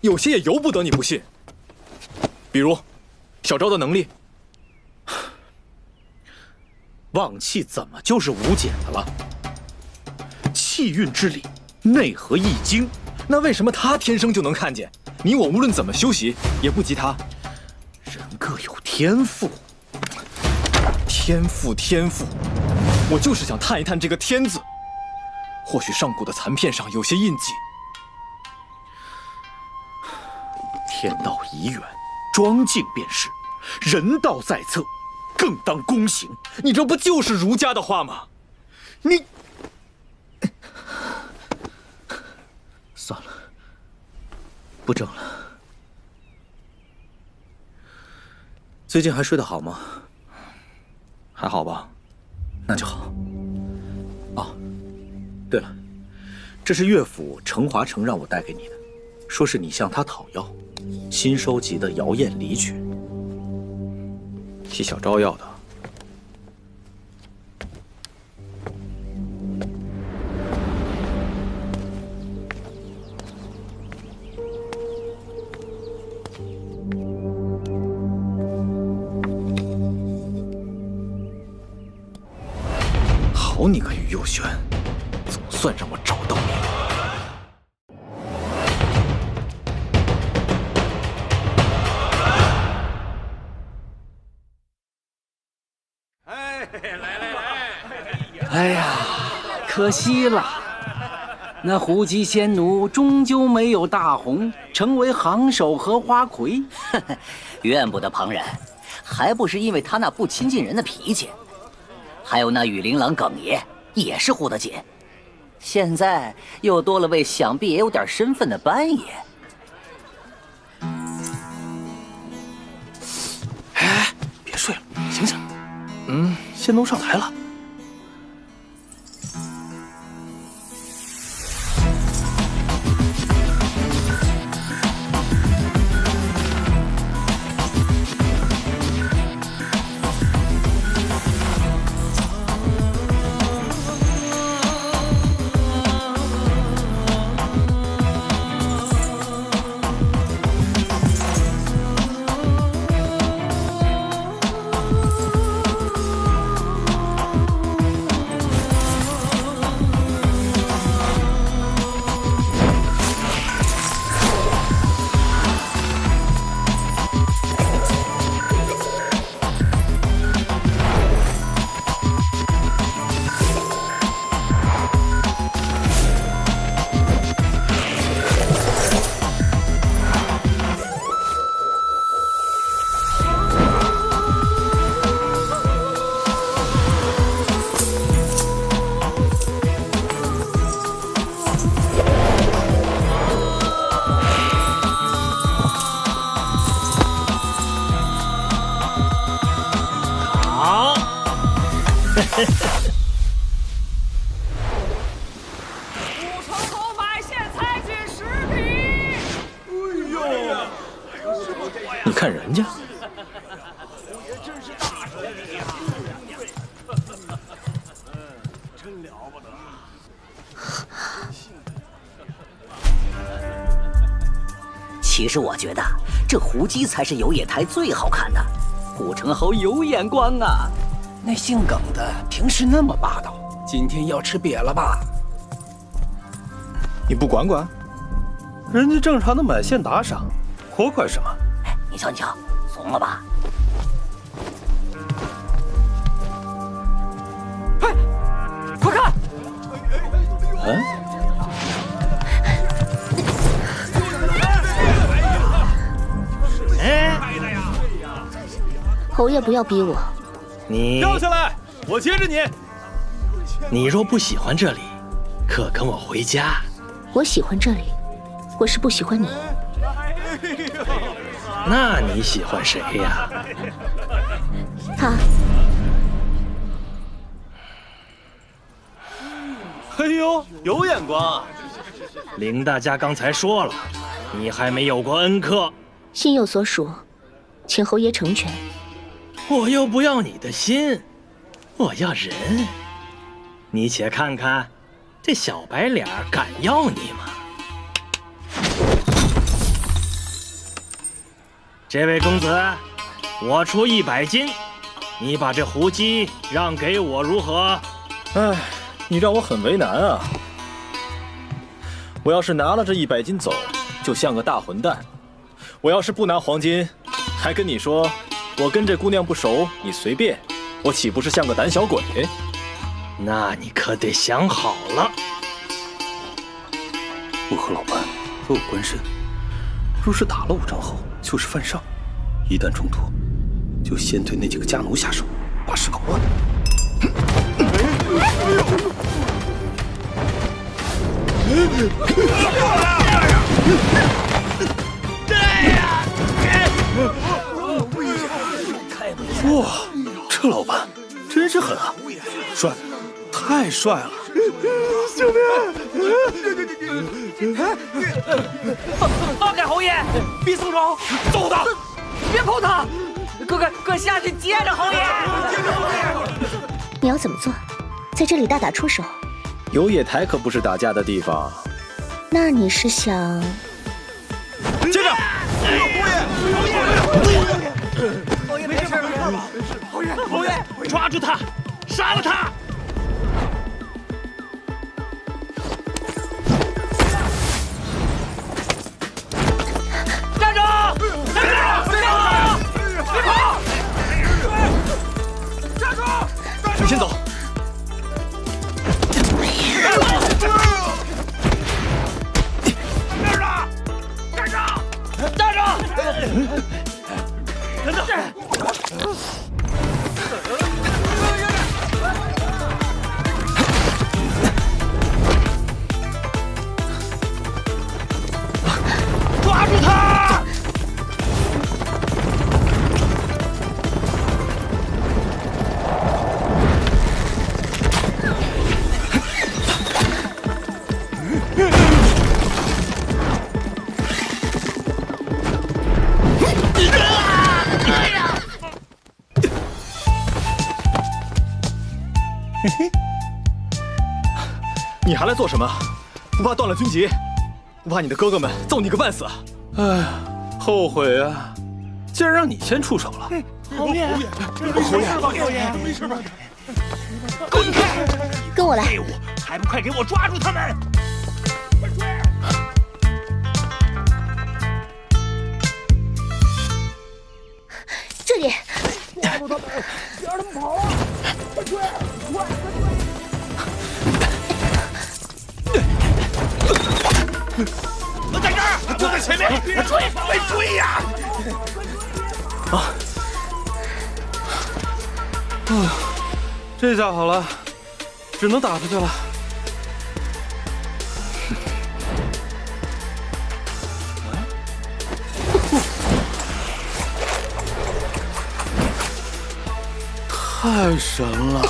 有些也由不得你不信。比如，小昭的能力。望气怎么就是无解的了？气运之理，内合易经。那为什么他天生就能看见？你我无论怎么修习，也不及他。人各有天赋。天赋，天赋，我就是想探一探这个“天”字。或许上古的残片上有些印记。天道已远，庄敬便是；人道在侧，更当躬行。你这不就是儒家的话吗？你，算了，不争了。最近还睡得好吗？还好吧。那就好。哦，对了，这是岳父程华成让我带给你的，说是你向他讨要新收集的姚燕离曲。替小昭要的。好你个于右旋，总算让我找到你了。哎呀，可惜了，那胡姬仙奴终究没有大红，成为行首和花魁。怨不得旁人，还不是因为他那不亲近人的脾气。还有那羽林郎耿爷也是护得紧，现在又多了位想必也有点身份的班爷。哎，别睡了，醒醒。仙奴上台了。你看人家，真了不得。其实我觉得这胡姬才是游野台最好看的，顾成豪有眼光啊！那姓耿的平时那么霸道，今天要吃瘪了吧？你不管管？人家正常的买线打赏，活怪什么？你瞧你瞧，怂了吧？哎，快看！侯爷不要逼我。你掉下来，我接着你。你若不喜欢这里，可跟我回家。我喜欢这里，我是不喜欢你。那你喜欢谁呀？他。哎呦，有眼光！林大家刚才说了，你还没有过恩客。心有所属，请侯爷成全。我又不要你的心，我要人。你且看看，这小白脸敢要你吗？这位公子，我出100金，你把这胡姬让给我如何？哎，你让我很为难啊！我要是拿了这100金走，就像个大混蛋；我要是不拿黄金，还跟你说我跟这姑娘不熟，你随便，我岂不是像个胆小鬼？那你可得想好了。我和老班都有官身，若是打了武长后，就是犯上。一旦冲突，就先对那几个家奴下手，把事搞乱。哇，这老板真是狠啊！帅，太帅了！救命！放开侯爷，别松手，揍他！别碰他！哥下去接着侯爷。你要怎么做？在这里大打出手？游野台可不是打架的地方。那你是想？接着！侯爷没事吧？侯爷，抓住他，杀了他！站住！站住！别跑！别跑！站住！你先走。站住！等等！抓住他！你还来做什么？不怕断了军籍？不怕你的哥哥们揍你个半死？哎呀，后悔啊！竟然让你先出手了。侯爷，侯爷，没事吧？滚开！跟我来！废物，还不快给我抓住他们！这里！抓住他们！别让他们跑啊！快追！快！我在这儿，就在前面！快追呀！这下好了，只能打出去了。太神了！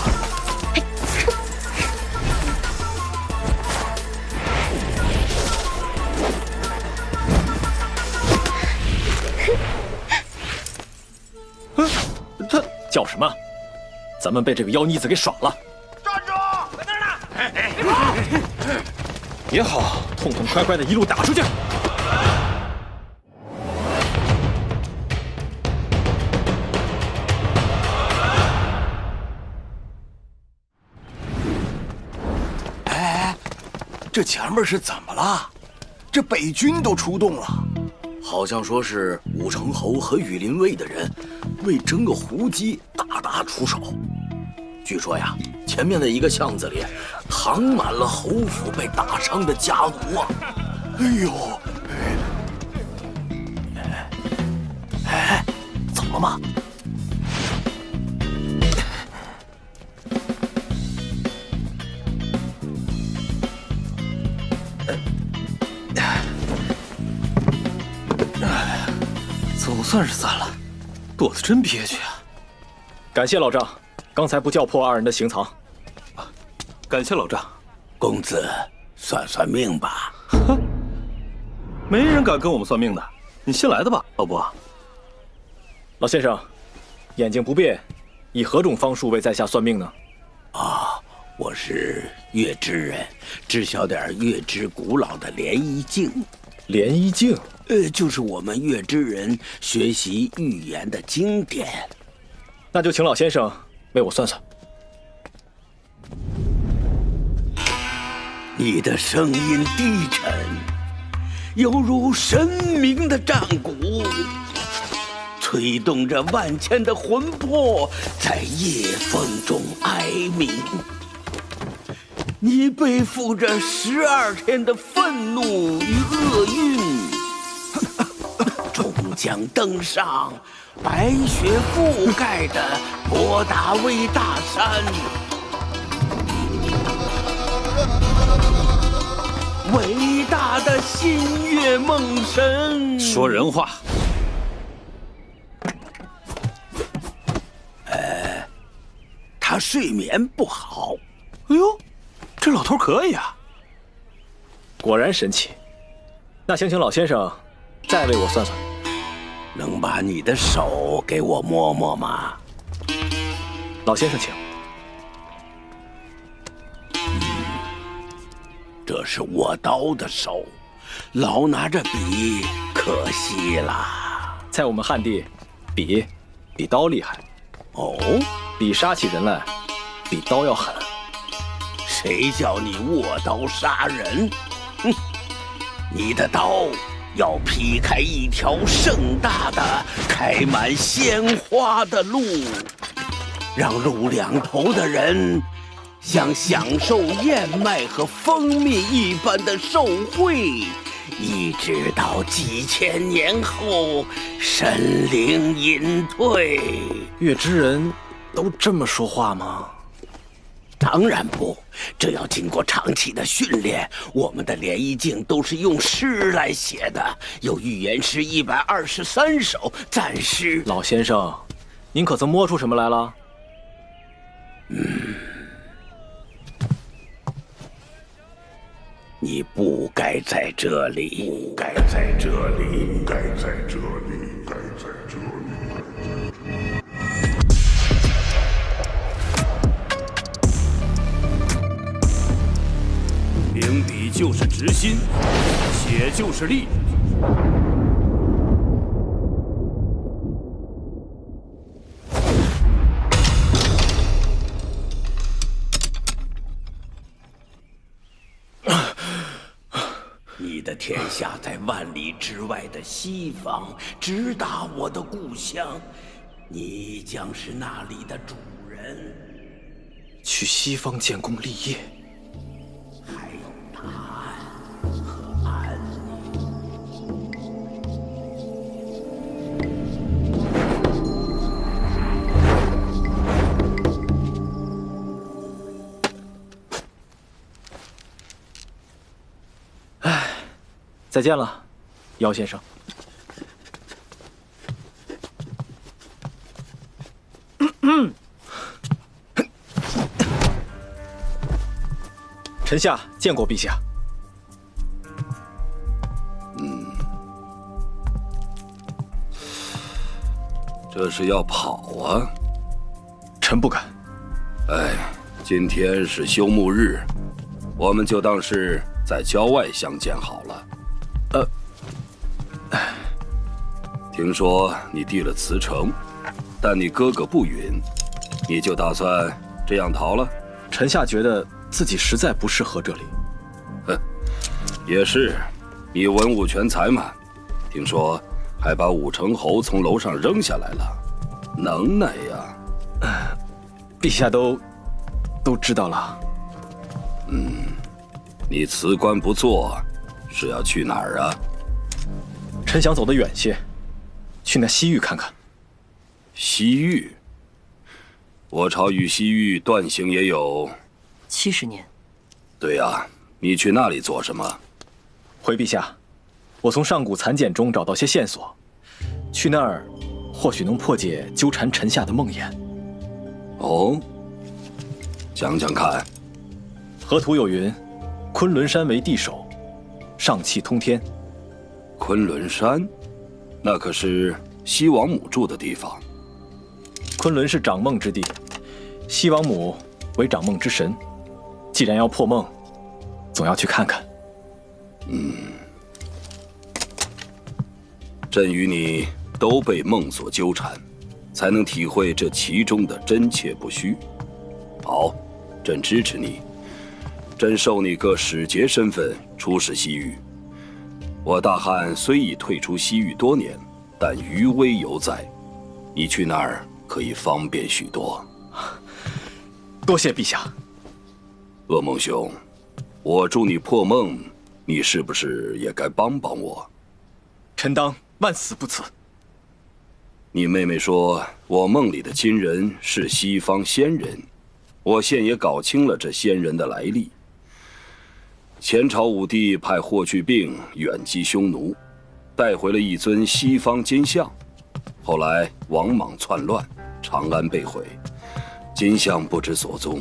他叫什么？咱们被这个妖妮子给耍了。站住！在那儿呢！别跑！也好，痛痛快快的一路打出去。哎，这前面是怎么了？这北军都出动了。好像说是武成侯和羽林卫的人为争个胡姬大打出手。据说呀，前面的一个巷子里躺满了侯府被打伤的家奴啊！哎呦，哎，怎么了吗？总算是散了，躲得真憋屈啊！感谢老丈，刚才不叫破二人的行藏。感谢老丈，公子算算命吧。哼，没人敢跟我们算命的，你新来的吧，老伯？老先生，眼睛不变，以何种方术为在下算命呢？啊，我是月之人，知晓点月之古老的涟漪镜。涟漪镜？就是我们月之人学习预言的经典。那就请老先生为我算算。你的声音低沉，犹如神明的战鼓，吹动着万千的魂魄，在夜风中哀鸣。你背负着12天的愤怒与厄运，终将登上白雪覆盖的博达威大山。伟大的新月梦神，说人话。他睡眠不好。哎呦，这老头可以啊！果然神奇。那行请老先生再为我算算。能把你的手给我摸摸吗？老先生请。这是握刀的手，老拿着笔，可惜了。在我们汉地，笔比刀厉害。哦，笔杀起人来，比刀要狠。谁叫你握刀杀人？哼！你的刀要劈开一条盛大的、开满鲜花的路，让路两头的人像享受燕麦和蜂蜜一般的受惠，一直到几千年后神灵隐退。月之人都这么说话吗？当然不，这要经过长期的训练。我们的联谊镜都是用诗来写的，有预言诗123首，暂时。老先生，您可曾摸出什么来了？你不该在这里，不该在这里，不该在这里，不该在这里。秉笔就是直心，写就是力。你的天下在万里之外的西方，直达我的故乡，你将是那里的主人。去西方建功立业。还有答案和安宁。唉，再见了，姚先生。臣下见过陛下。这是要跑啊？臣不敢。哎，今天是休沐日，我们就当是在郊外相见好了。听说你递了辞呈，但你哥哥不允，你就打算这样逃了？臣下觉得自己实在不适合这里。哼，也是，你文武全才嘛，听说还把武成侯从楼上扔下来了，能耐呀！陛下都知道了。你辞官不做，是要去哪儿啊？臣想走得远些，去那西域看看。西域？我朝与西域断行也有70年。对呀，你去那里做什么？回陛下，我从上古残简中找到些线索，去那儿或许能破解纠缠臣下的梦魇。哦，讲讲看。河图有云：昆仑山为地首，上气通天。昆仑山，那可是西王母住的地方。昆仑是掌梦之地，西王母为掌梦之神。既然要破梦，总要去看看。朕与你都被梦所纠缠，才能体会这其中的真切不虚。好，朕支持你。朕授你个使节身份出使西域。我大汉虽已退出西域多年，但余威犹在。你去那儿可以方便许多。多谢陛下。噩梦兄，我助你破梦，你是不是也该帮帮我？臣当万死不辞。你妹妹说我梦里的金人是西方仙人，我现也搞清了这仙人的来历。前朝武帝派霍去病远击匈奴，带回了一尊西方金像，后来王莽篡乱，长安被毁，金像不知所踪。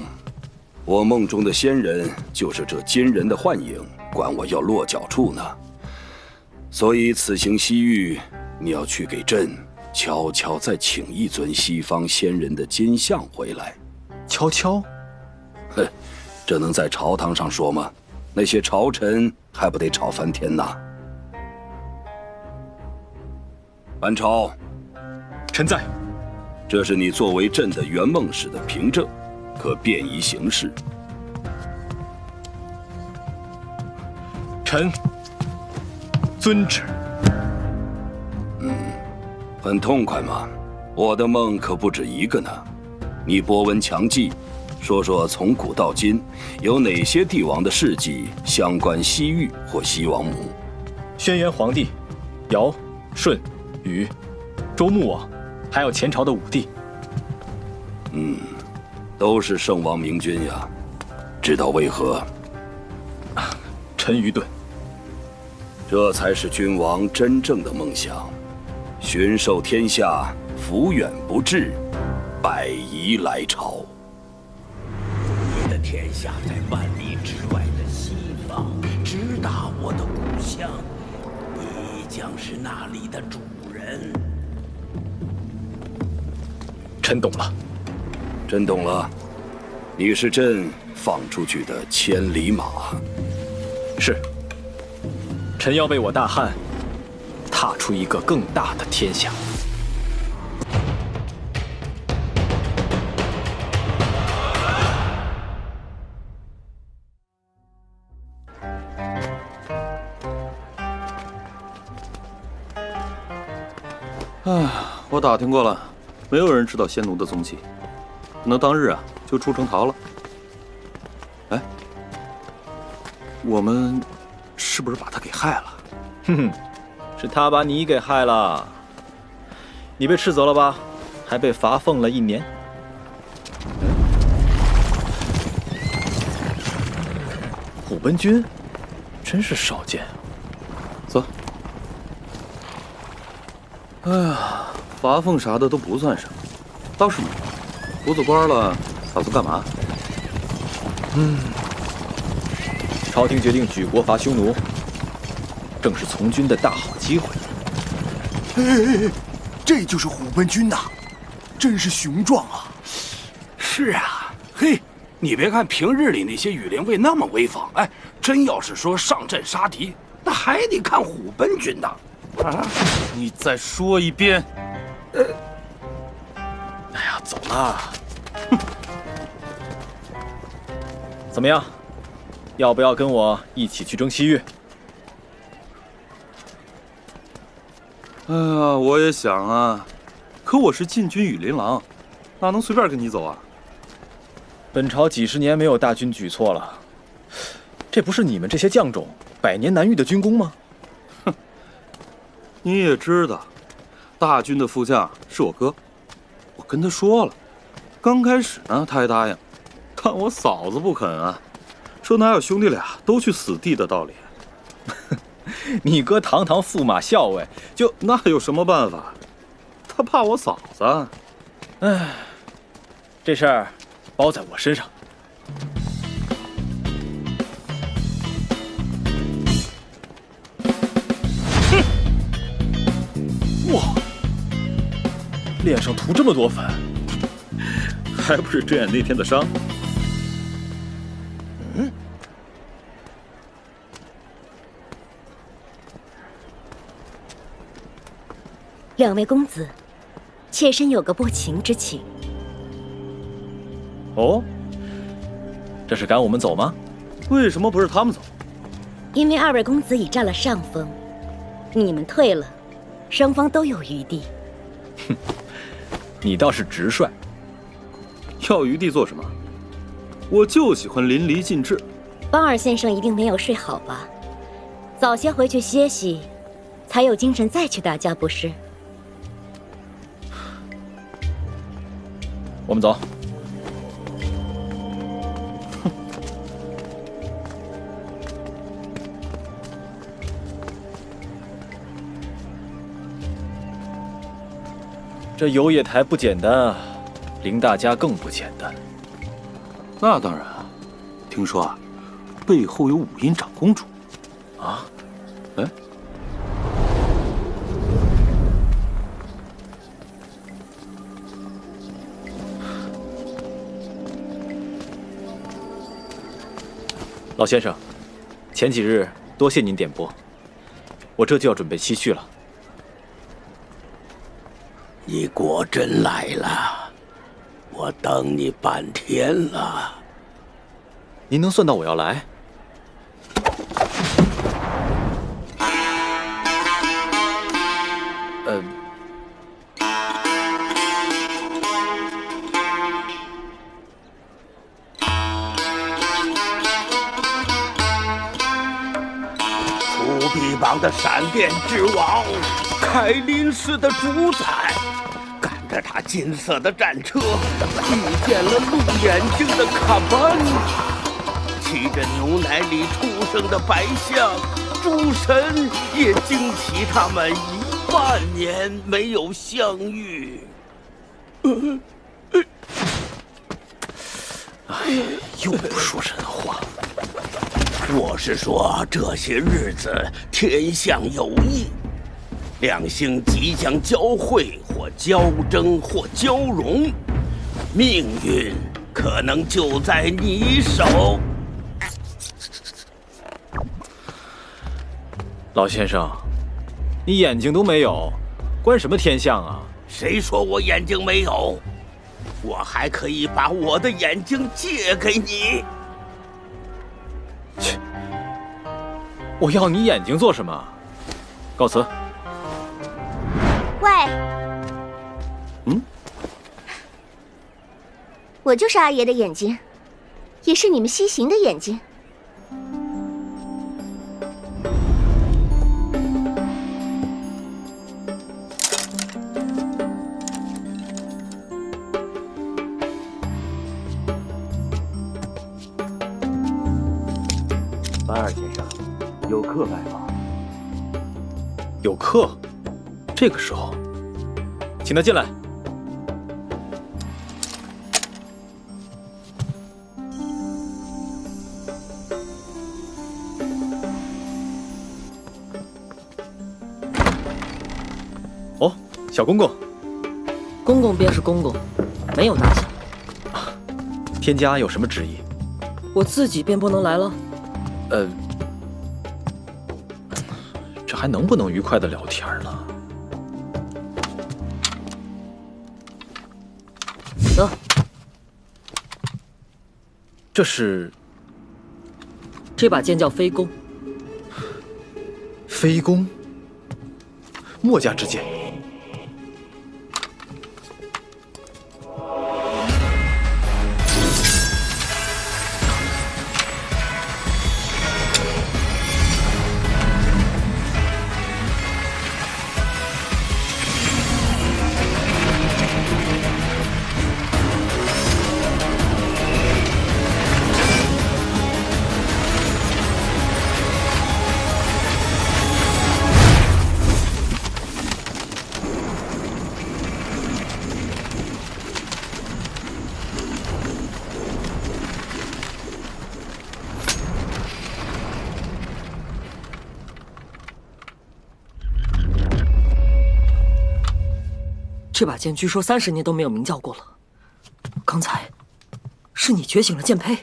我梦中的仙人就是这金人的幻影，管我要落脚处呢。所以此行西域，你要去给朕悄悄再请一尊西方仙人的金像回来。悄悄？哼，这能在朝堂上说吗？那些朝臣还不得吵翻天呐！班超，臣在。这是你作为朕的圆梦使的凭证，可便宜行事。臣遵旨。很痛快嘛。我的梦可不止一个呢。你博闻强记，说说从古到今有哪些帝王的事迹相关西域或西王母？轩辕皇帝、尧、舜、禹、周穆王，还有前朝的武帝。都是圣王明君呀。知道为何？臣愚钝。这才是君王真正的梦想。巡狩天下，福远不至，百夷来朝。你的天下在万里之外的西方，直达我的故乡，你将是那里的主人。臣懂了。朕懂了，你是朕放出去的千里马。是。臣要为我大汉踏出一个更大的天下。我打听过了，没有人知道仙奴的踪迹，可能当日啊就出城逃了。哎，我们是不是把他给害了？哼哼，是他把你给害了。你被斥责了吧？还被罚俸了1年。虎贲军，真是少见啊。走。哎呀，罚俸啥的都不算什么，倒是你，不做官了，打算干嘛？朝廷决定举国伐匈奴，正是从军的大好机会。这就是虎贲军呐，真是雄壮啊！是啊，嘿，你别看平日里那些羽林卫那么威风，哎，真要是说上阵杀敌，那还得看虎贲军呐。啊！你再说一遍。哎呀，走了。怎么样？要不要跟我一起去征西域？哎呀，我也想啊，可我是禁军羽林郎，哪能随便跟你走啊？本朝几十年没有大军举措了，这不是你们这些将种百年难遇的军功吗？你也知道，大军的副将是我哥，我跟他说了，刚开始呢他还答应，但我嫂子不肯啊，说哪有兄弟俩都去死地的道理。你哥堂堂驸马校尉，就那有什么办法？他怕我嫂子。哎，这事儿包在我身上。哇，脸上涂这么多粉，还不是睁眼那天的伤？两位公子，妾身有个不情之请。哦，这是赶我们走吗？为什么不是他们走？因为二位公子已占了上风，你们退了，双方都有余地。你倒是直率。要余地做什么？我就喜欢淋漓尽致。邦尔先生一定没有睡好吧？早些回去歇息，才有精神再去打架，不是？我们走。这游野台不简单啊，林大家更不简单。那当然啊，听说啊，背后有五阴长公主。啊？哎，老先生，前几日多谢您点拨，我这就要准备西去了。你果真来了，我等你半天了。您能算到我要来？楚臂膀的闪电之王，凯林市的主宰，赶着他金色的战车，遇见了鹿眼睛的卡班，骑着牛奶里出生的白象，诸神也惊奇他们10000年没有相遇。哎，又不说人话。我是说，这些日子天象有异，两星即将交汇，或交争，或交融，命运可能就在你手。老先生，你眼睛都没有，关什么天象啊？谁说我眼睛没有？我还可以把我的眼睛借给你。切！我要你眼睛做什么？告辞。喂，嗯，我就是阿爷的眼睛，也是你们西行的眼睛。班尔先生，有客来访。有客？这个时候，请他进来。哦，小公公。公公便是公公，没有大小。天家有什么旨意？我自己便不能来了。这还能不能愉快的聊天了？得，这是？这把剑叫飞弓。飞弓？墨家之剑。这把剑据说30年都没有鸣叫过了。刚才，是你觉醒了剑胚。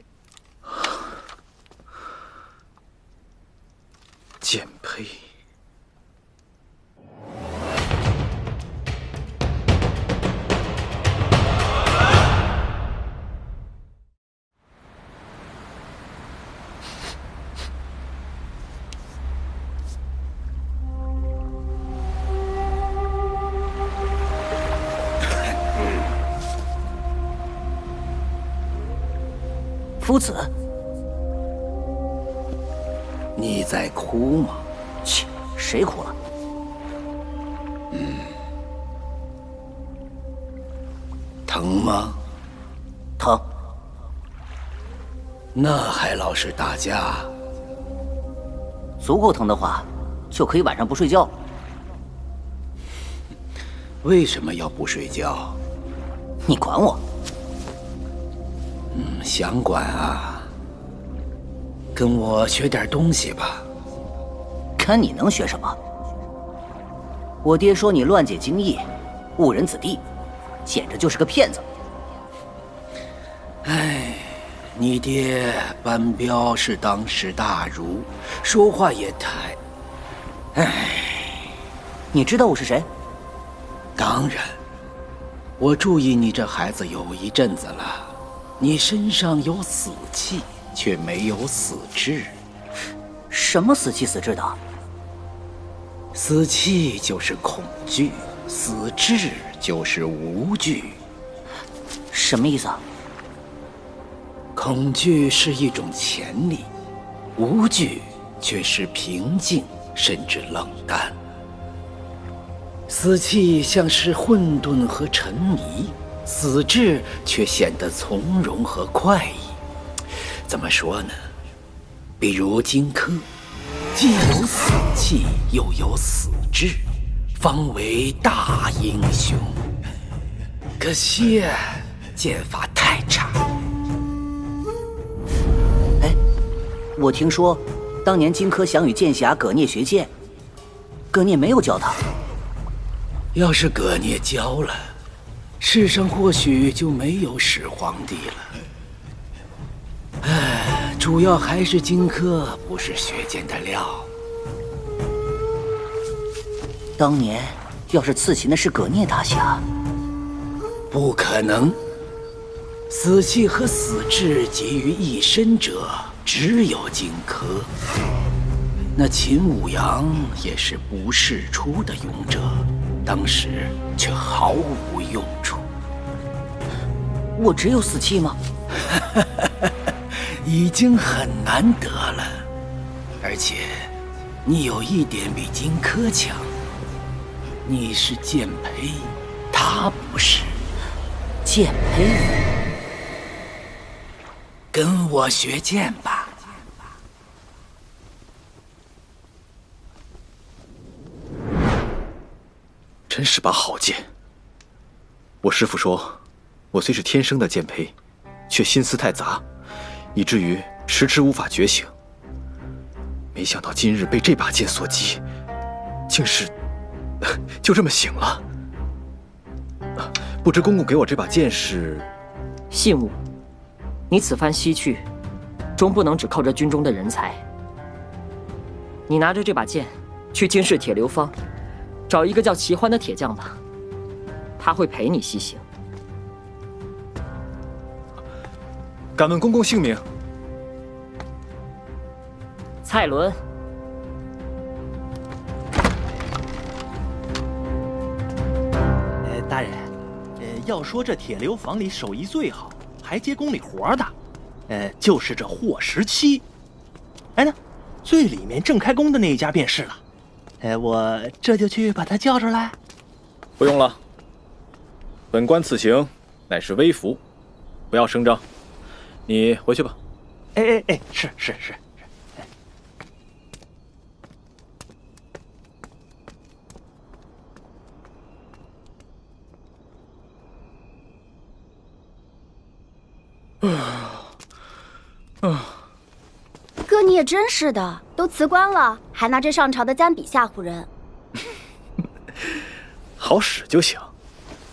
剑胚。夫子，你在哭吗？切，谁哭了？疼吗？疼。那还老是打架？足够疼的话，就可以晚上不睡觉。为什么要不睡觉？你管我？想管啊。跟我学点东西吧。看你能学什么？我爹说你乱解经义，误人子弟，简直就是个骗子。哎，你爹班彪是当时大儒，说话也太……哎，你知道我是谁？当然，我注意你这孩子有一阵子了，你身上有死气，却没有死志。什么死气死志的？死气就是恐惧，死志就是无惧。什么意思啊？恐惧是一种潜力，无惧却是平静，甚至冷淡。死气像是混沌和沉迷，死志却显得从容和快意。怎么说呢？比如荆轲，既有死气，又有死志，方为大英雄。可惜剑法太差。我听说，当年荆轲想与剑侠葛聂学剑，葛聂没有教他。要是葛聂教了，世上或许就没有始皇帝了。哎，主要还是荆轲不是学剑的料。当年要是刺秦的是葛聂大侠，不可能。死气和死志集于一身者，只有荆轲。那秦舞阳也是不世出的勇者，当时却毫无用处。我只有死气吗？已经很难得了，而且你有一点比荆轲强，你是剑胚，他不是。剑胚？跟我学剑吧。真是把好剑。我师父说，我虽是天生的剑胚，却心思太杂，以至于迟迟无法觉醒。没想到今日被这把剑所击，竟是就这么醒了。不知公公给我这把剑是？信物。你此番西去，终不能只靠这军中的人才。你拿着这把剑，去京市铁流坊，找一个叫齐欢的铁匠吧，他会陪你西行。敢问公公姓名？蔡伦。大人，要说这铁流坊里手艺最好，还接宫里活的，就是这霍时期。哎呢，最里面正开工的那一家便是了。我这就去把他叫出来。不用了，本官此行乃是微服，不要声张。你回去吧。是。哥，你也真是的，都辞官了，还拿着上朝的簪笔吓唬人。好使就行，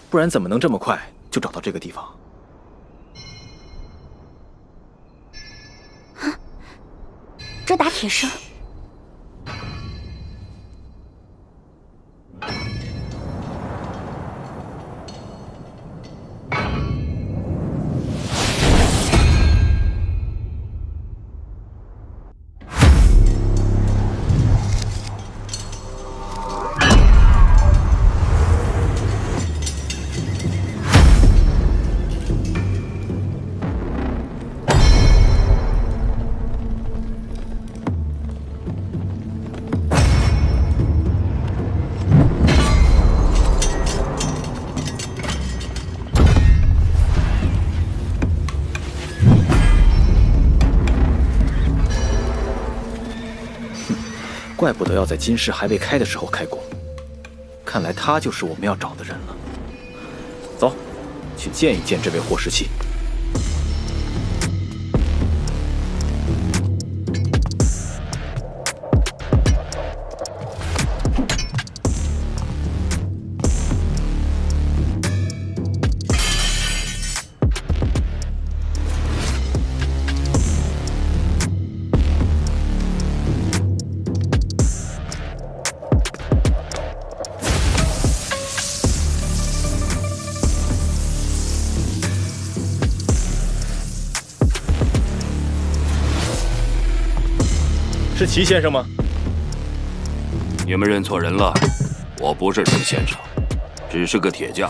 不然怎么能这么快就找到这个地方？这打铁声。怪不得要在金市还未开的时候开工，看来他就是我们要找的人了。走，去见一见这位霍时期。是齐先生吗？你们认错人了，我不是程先生，只是个铁匠。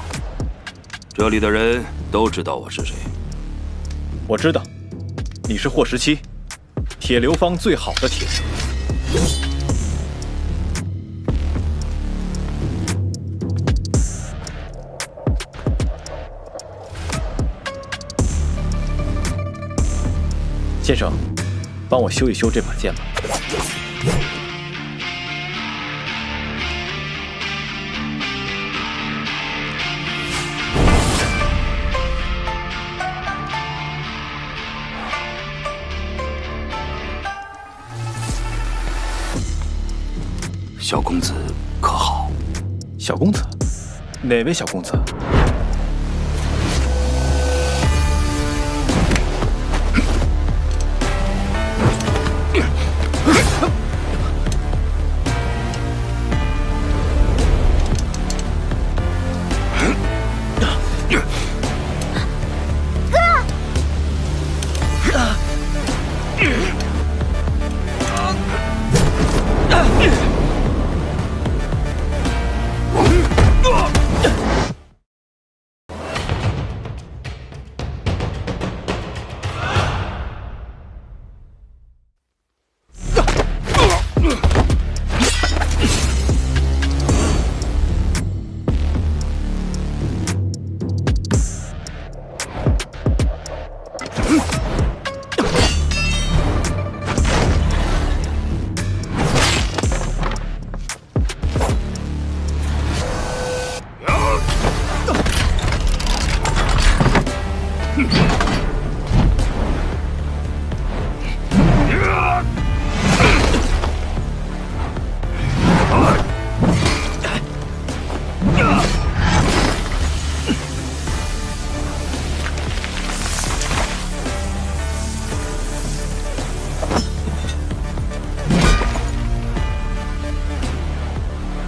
这里的人都知道我是谁。我知道，你是霍时期，铁流坊最好的铁匠。先生，帮我修一修这把剑吧。小公子可好？小公子？哪位小公子？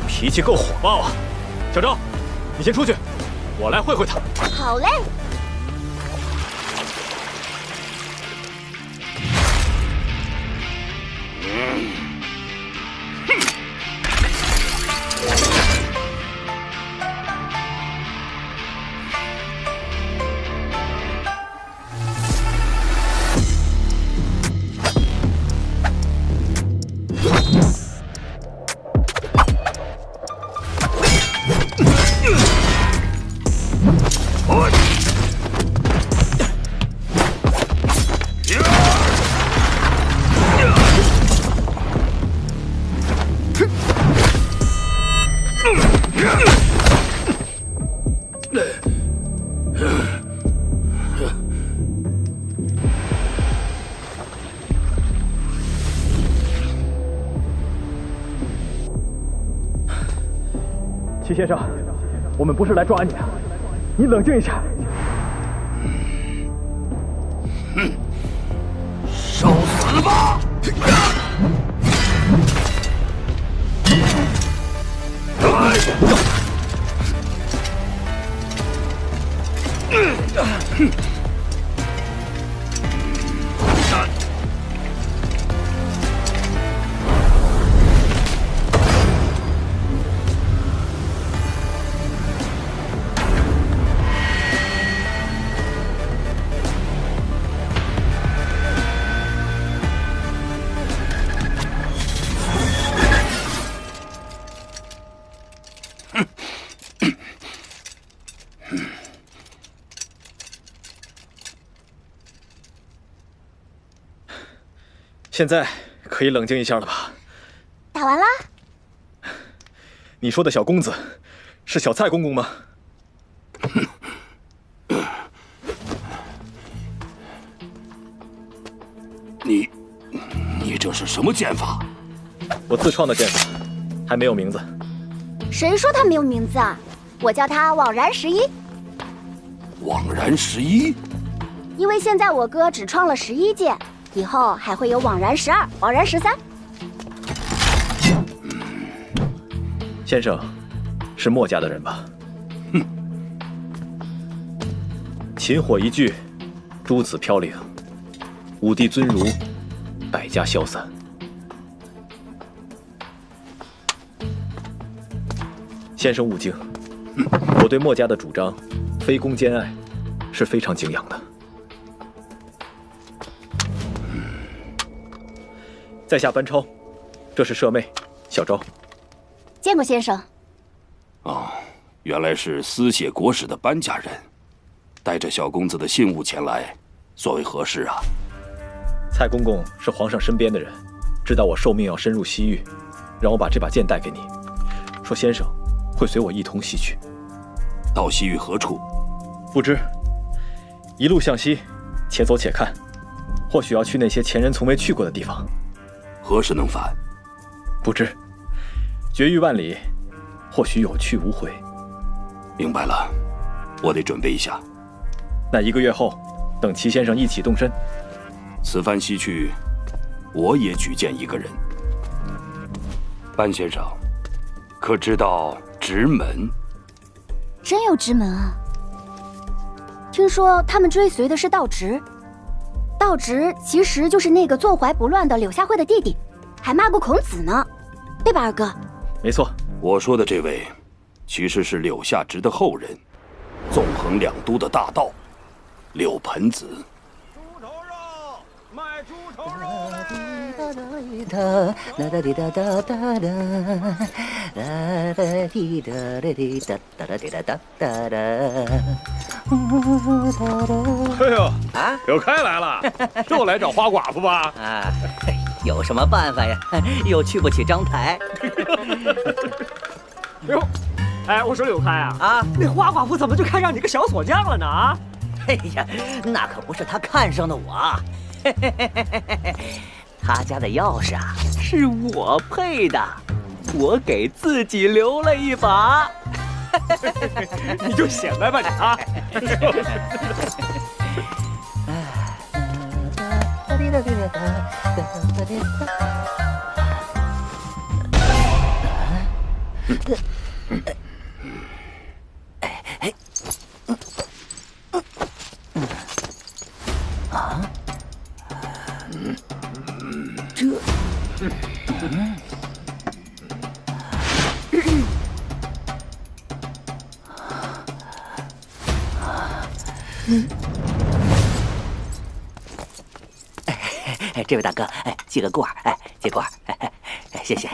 脾气够火爆啊！小昭，你先出去，我来会会他。好嘞。齐先生，我们不是来抓你的，你冷静一下。哼，受死吧！现在可以冷静一下了吧？大王。完啦？你说的小公子，是小蔡公公吗？你这是什么剑法？我自创的剑法，还没有名字。谁说他没有名字啊？我叫他枉然11。枉然11？因为现在我哥只创了11剑，以后还会有枉然12、枉然13。先生，是墨家的人吧？哼。秦火一炬，诸子飘零，武帝尊儒，百家消散。先生勿惊，我对墨家的主张非攻兼爱是非常敬仰的。在下班超，这是舍妹小昭。见过先生。哦，原来是私写国史的班家人，带着小公子的信物前来，所为何事啊？蔡公公是皇上身边的人，知道我受命要深入西域，让我把这把剑带给你，说先生会随我一同西去。到西域何处？不知。一路向西，且走且看，或许要去那些前人从未去过的地方。何时能返？不知。绝域万里，或许有去无回。明白了，我得准备一下。那1个月后，等齐先生一起动身。此番西去，我也举荐一个人。班先生，可知道直门？真有直门啊！听说他们追随的是道直，道直其实就是那个坐怀不乱的柳下惠的弟弟，还骂过孔子呢，对吧，二哥？没错，我说的这位，其实是柳下直的后人，纵横两都的大盗，柳盆子。猪头肉，卖猪头肉。哎呦啊，柳开来了，又来找花寡妇吧？啊，有什么办法呀？又去不起章台。哟，哎，我说柳开啊，那花寡妇怎么就看上你个小锁匠了呢？啊？哎呀，那可不是他看上的我，他家的钥匙啊是我配的，我给自己留了一把。你就显摆吧你啊！这位大哥，哎，接个过儿，哎，接过儿，哎，谢谢。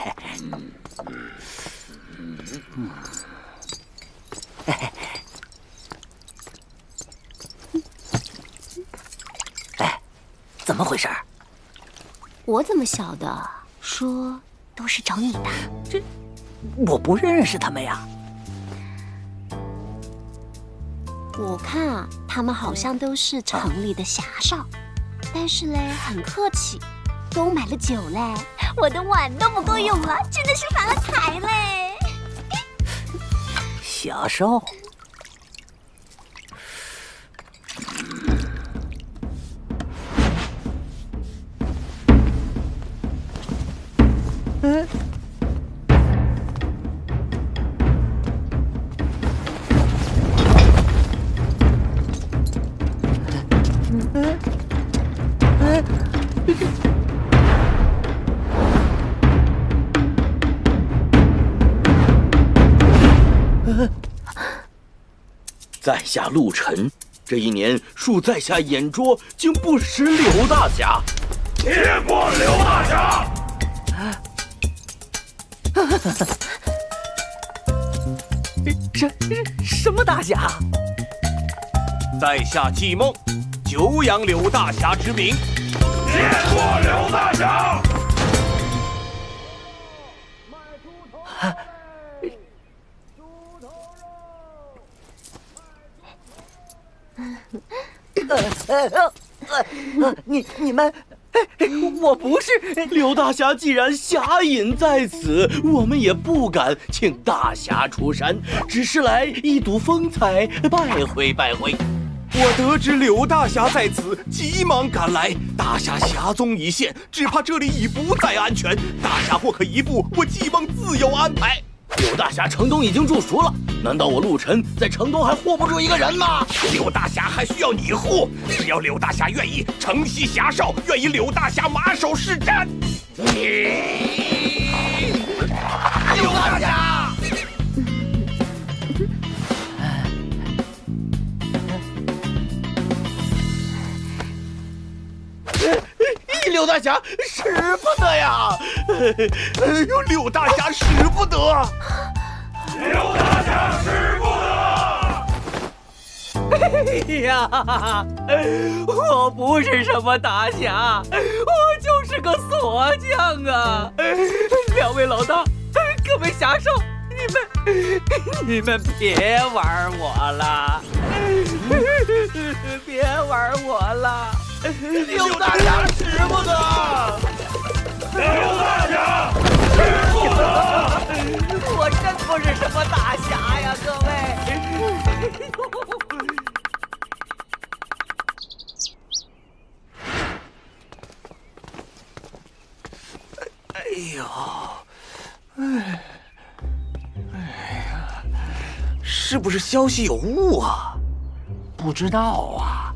哎，怎么回事？我怎么晓得？说都是找你的。这，我不认识他们呀。我看啊，他们好像都是城里的侠少。但是嘞，很客气，给我买了酒嘞，我的碗都不够用了，真的是发了财嘞。侠少，在下陆沉，这一年恕在下眼拙，竟不识柳大侠。结果刘大侠，什么大侠？在下季梦，久仰柳大侠之名。结果刘大侠。你们，我不是刘大侠。既然侠隐在此，我们也不敢请大侠出山，只是来一睹风采，拜会拜会。我得知刘大侠在此，急忙赶来。大侠侠踪已现，只怕这里已不再安全。大侠或可移步，我急忙自有安排。刘大侠城东已经驻熟了，难道我陆沉在城东还护不住一个人吗？刘大侠还需要你护，只要刘大侠愿意承袭侠少，愿意刘大侠马首是瞻。刘大侠！刘大侠使不得呀！刘大侠使不得！刘大侠使不得！哎呀，我不是什么大侠，我就是个锁匠啊！两位老大，各位侠少，你们别玩我了，别玩我了！刘大侠使不得！刘大侠使不得！我真不是什么大侠呀，各位！哎呦，哎呀，是不是消息有误啊？不知道啊。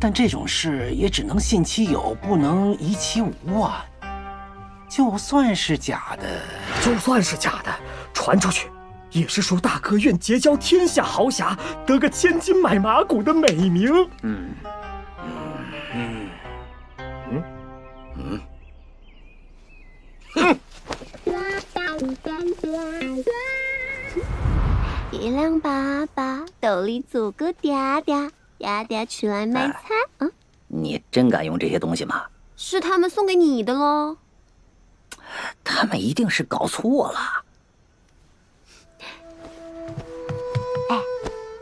但这种事也只能信其有，不能疑其无啊。就算是假的，传出去也是说大哥愿结交天下豪侠，得个千金买马骨的美名。月亮爸爸兜里做个嗲嗲。嗲嗲出来买菜你真敢用这些东西吗？是他们送给你的喽。他们一定是搞错了。哎，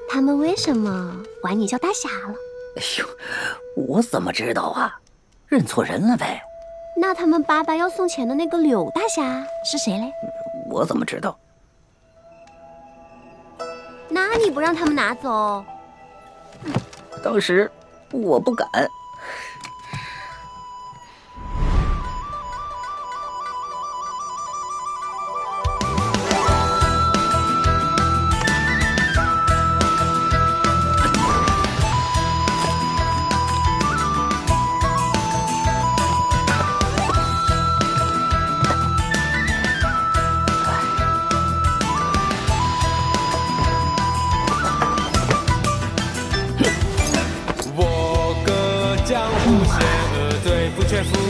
他们为什么管你叫大侠了？哎呦，我怎么知道啊？认错人了呗。那他们爸爸要送钱的那个柳大侠是谁嘞？我怎么知道？那你不让他们拿走？当时我不敢。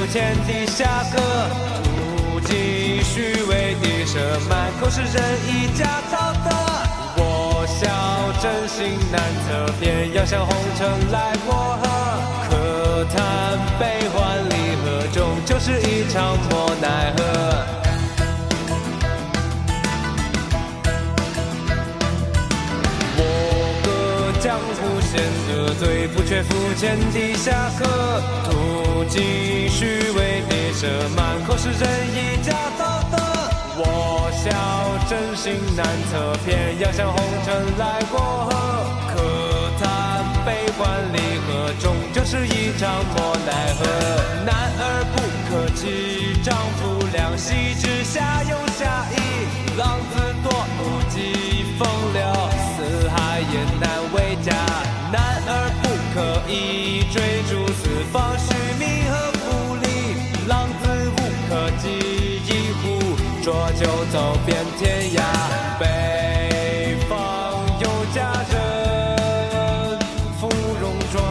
天地下客，不计虚伪地设，满口是仁义假道德。我笑真心难测，偏要向红尘来磨合。可叹悲欢离合，终究是一场莫奈何。我歌江湖险恶，最不缺肤浅地下客，图计虚伪别设，满口是仁义假道德。我笑真心难测，偏要向红尘来过河。可叹悲欢离合，终究是一场莫奈何。男儿不可欺，丈夫两膝之下有侠义。浪子多不羁风流，四海也难为家。男儿不可以追逐四方虚名和富丽，浪子无可及，一壶浊酒走遍天涯。北方有佳人，芙蓉妆，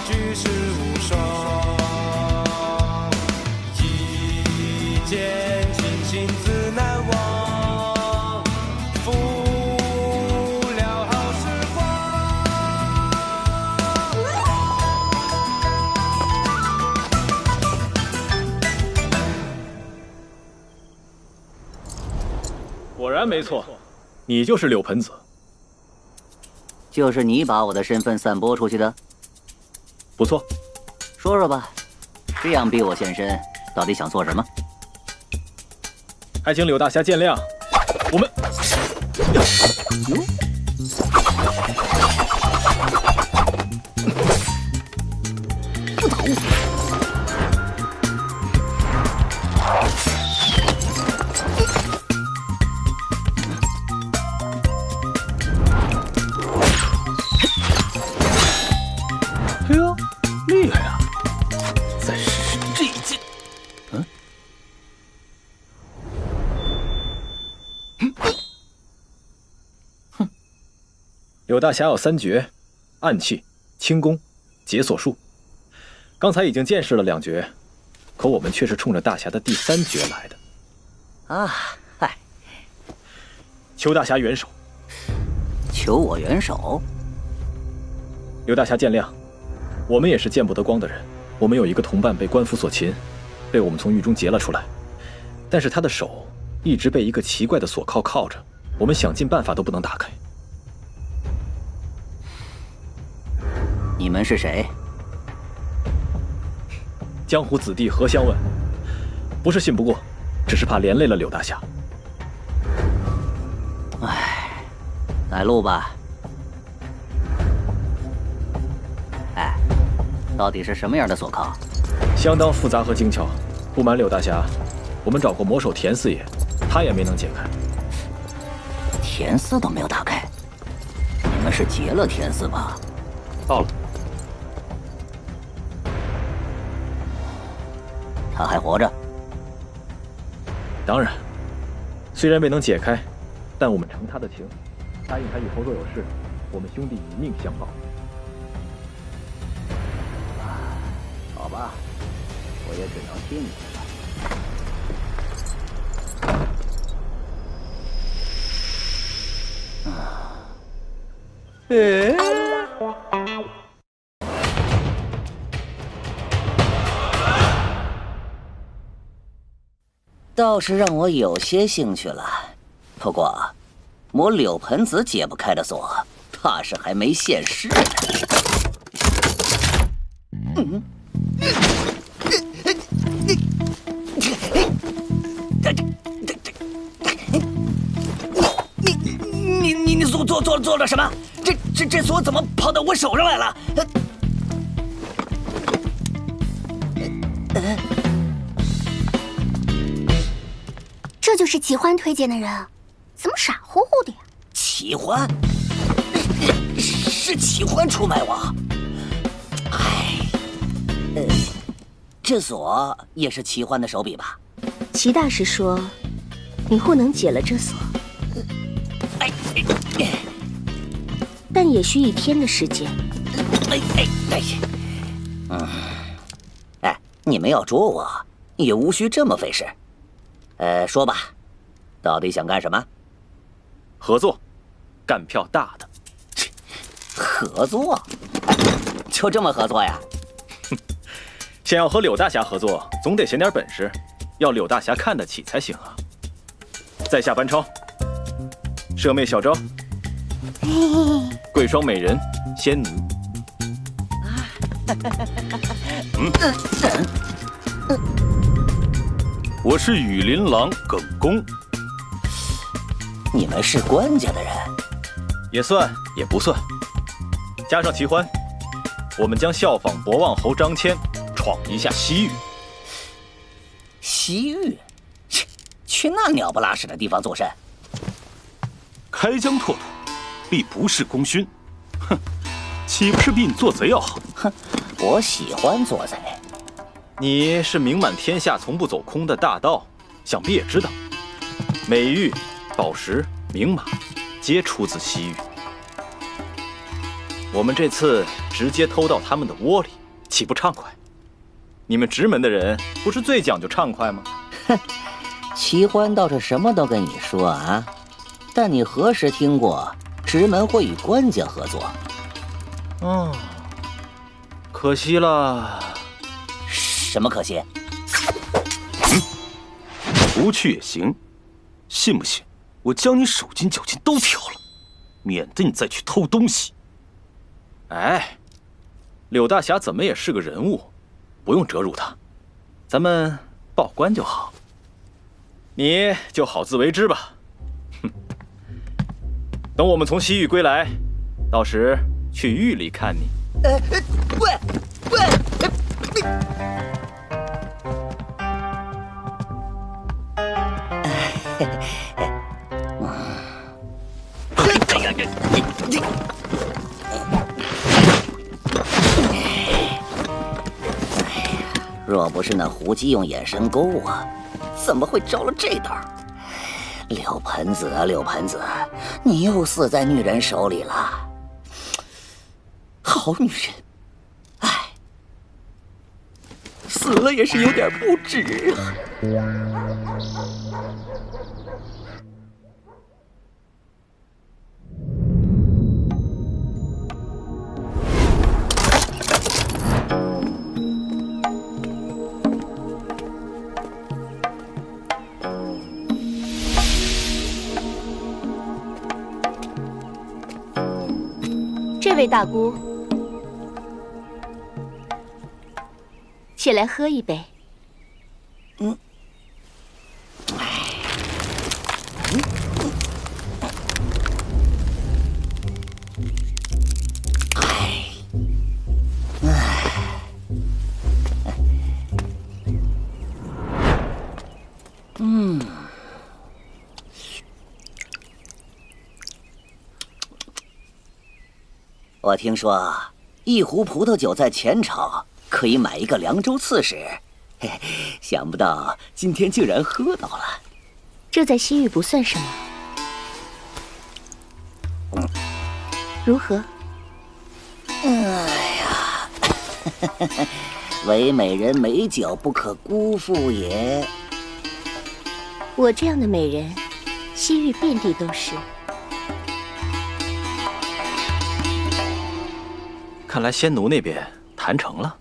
举世无双。一见倾心自难忘，负了好时光。果然没错，你就是柳盆子。就是你把我的身份散播出去的？不错。说说吧，这样逼我现身，到底想做什么？还请柳大侠见谅，我们。哎呦，厉害啊！再试试这一击。柳大侠有3绝：暗器、轻功、解锁术。刚才已经见识了2绝，可我们却是冲着大侠的第3绝来的。啊，嗨！求大侠援手。求我援手？柳大侠见谅，我们也是见不得光的人。我们有一个同伴被官府所擒，被我们从狱中劫了出来，但是他的手一直被一个奇怪的锁铐铐着，我们想尽办法都不能打开。你们是谁？江湖子弟何相问？不是信不过，只是怕连累了柳大侠。唉，来路吧。哎，到底是什么样的锁铐？相当复杂和精巧。不瞒柳大侠，我们找过魔手田四爷，他也没能解开。田四都没有打开？你们是劫了田四吧？到了。他还活着？当然，虽然未能解开，但我们承他的情，答应他以后若有事，我们兄弟以命相报。好吧，我也只能听你的了。倒是让我有些兴趣了，不过我柳盆子解不开的锁，怕是还没现世呢。你做了什么？这锁怎么跑到我手上来了？这就是齐欢推荐的人，怎么傻乎乎的呀？齐欢？是齐欢出卖我？哎，这锁也是齐欢的手笔吧？齐大师说，你护能解了这锁，但也需1天的时间。你们要捉我，也无需这么费事。说吧，到底想干什么？合作，干票大的。合作？就这么合作呀？想要和柳大侠合作，总得显点本事，要柳大侠看得起才行啊。在下班超，舍妹小昭，贵霜美人仙奴。我是羽林郎耿恭。你们是关家的人？也算也不算。加上齐欢，我们将效仿博望侯张骞，闯一下西域。西域？去那鸟不拉屎的地方做甚？开疆拓土，必不是功勋。哼，岂不是比你做贼要好？哼，我喜欢做贼。你是名满天下从不走空的大盗，想必也知道，美玉、宝石、名马，皆出自西域。我们这次直接偷到他们的窝里，岂不畅快？你们直门的人不是最讲究畅快吗？哼，齐欢倒是什么都跟你说啊，但你何时听过直门会与官家合作？哦，可惜了。什么可惜？不去也行，信不信我将你手筋脚筋都挑了，免得你再去偷东西。哎，柳大侠怎么也是个人物，不用折辱他，咱们报官就好。你就好自为之吧。哼，等我们从西域归来，到时去狱里看你。喂，若不是那胡姬用眼神勾我，怎么会着了这道？柳盆子啊，柳盆子，你又死在女人手里了。好女人，哎，死了也是有点不值啊。这位大姑，且来喝一杯。我听说一壶葡萄酒在前朝可以买一个凉州刺史，想不到今天竟然喝到了。这在西域不算什么。如何？哎呀，唯美人美酒不可辜负也。我这样的美人，西域遍地都是。看来仙奴那边谈成了，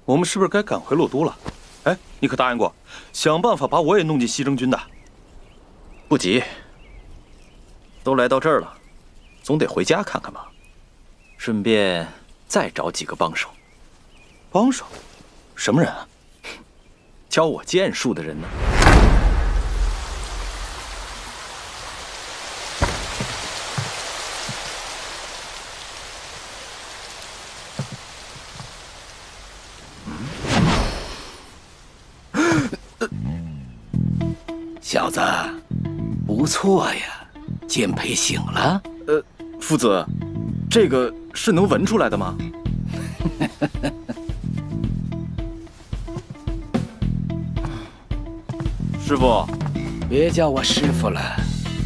我们是不是该赶回洛都了？哎，你可答应过，想办法把我也弄进西征军的。不急，都来到这儿了，总得回家看看吧，顺便再找几个帮手。帮手？什么人啊？教我剑术的人呢？小子，不错呀，剑胚醒了。夫子，这个是能闻出来的吗？师傅，别叫我师傅了，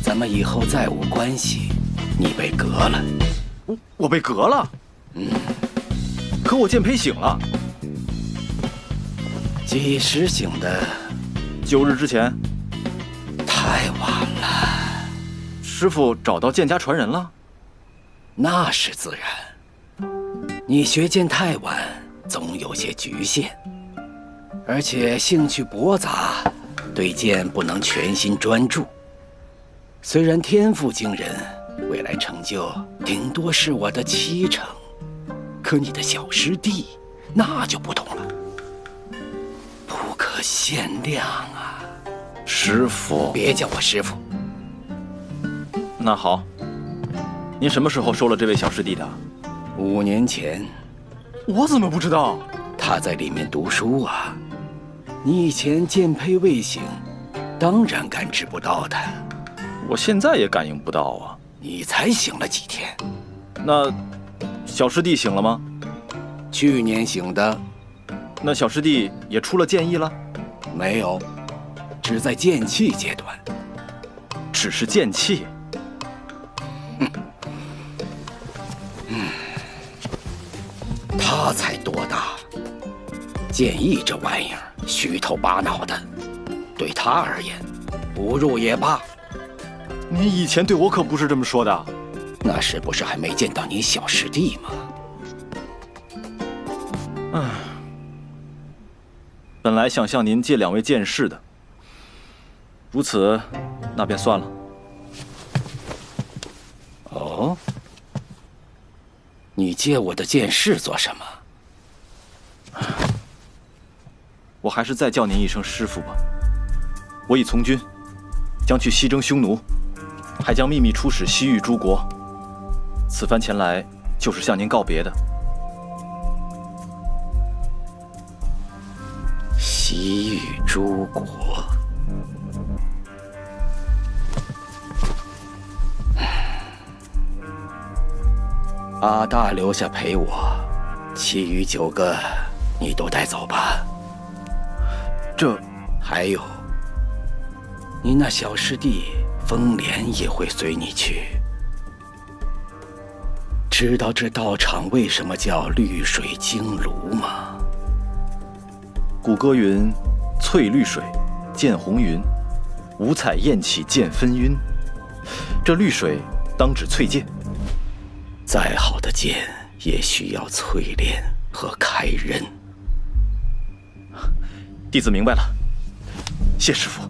咱们以后再无关系。你被革了。我被革了？可我剑胚醒了。几时醒的？9日之前。太晚了。师傅找到剑家传人了？那是自然。你学剑太晚，总有些局限，而且兴趣驳杂，对剑不能全心专注。虽然天赋惊人，未来成就顶多是我的70%，可你的小师弟那就不同了，不可限量啊！师傅，别叫我师傅。那好，您什么时候收了这位小师弟的？5年前。我怎么不知道？他在里面读书啊。你以前剑胚未醒，当然感知不到他。我现在也感应不到啊。你才醒了几天？那小师弟醒了吗？去年醒的。那小师弟也出了剑意了？没有，只在剑气阶段。只是剑气？他才多大？剑意这玩意儿虚头巴脑的，对他而言，不入也罢。您以前对我可不是这么说的。那是不是还没见到你小师弟吗？唉，本来想向您借2位剑士的，如此，那便算了。哦，你借我的剑是做什么？我还是再叫您一声师父吧。我已从军，将去西征匈奴，还将秘密出使西域诸国。此番前来，就是向您告别的。西域诸国，阿大留下陪我，其余9个你都带走吧。这还有，你那小师弟风莲也会随你去。知道这道场为什么叫绿水晶炉吗？古歌云：“翠绿水，见红云，五彩焰起见纷纭。”这绿水当指翠剑。再好的剑也需要淬炼和开刃。弟子明白了，谢师父。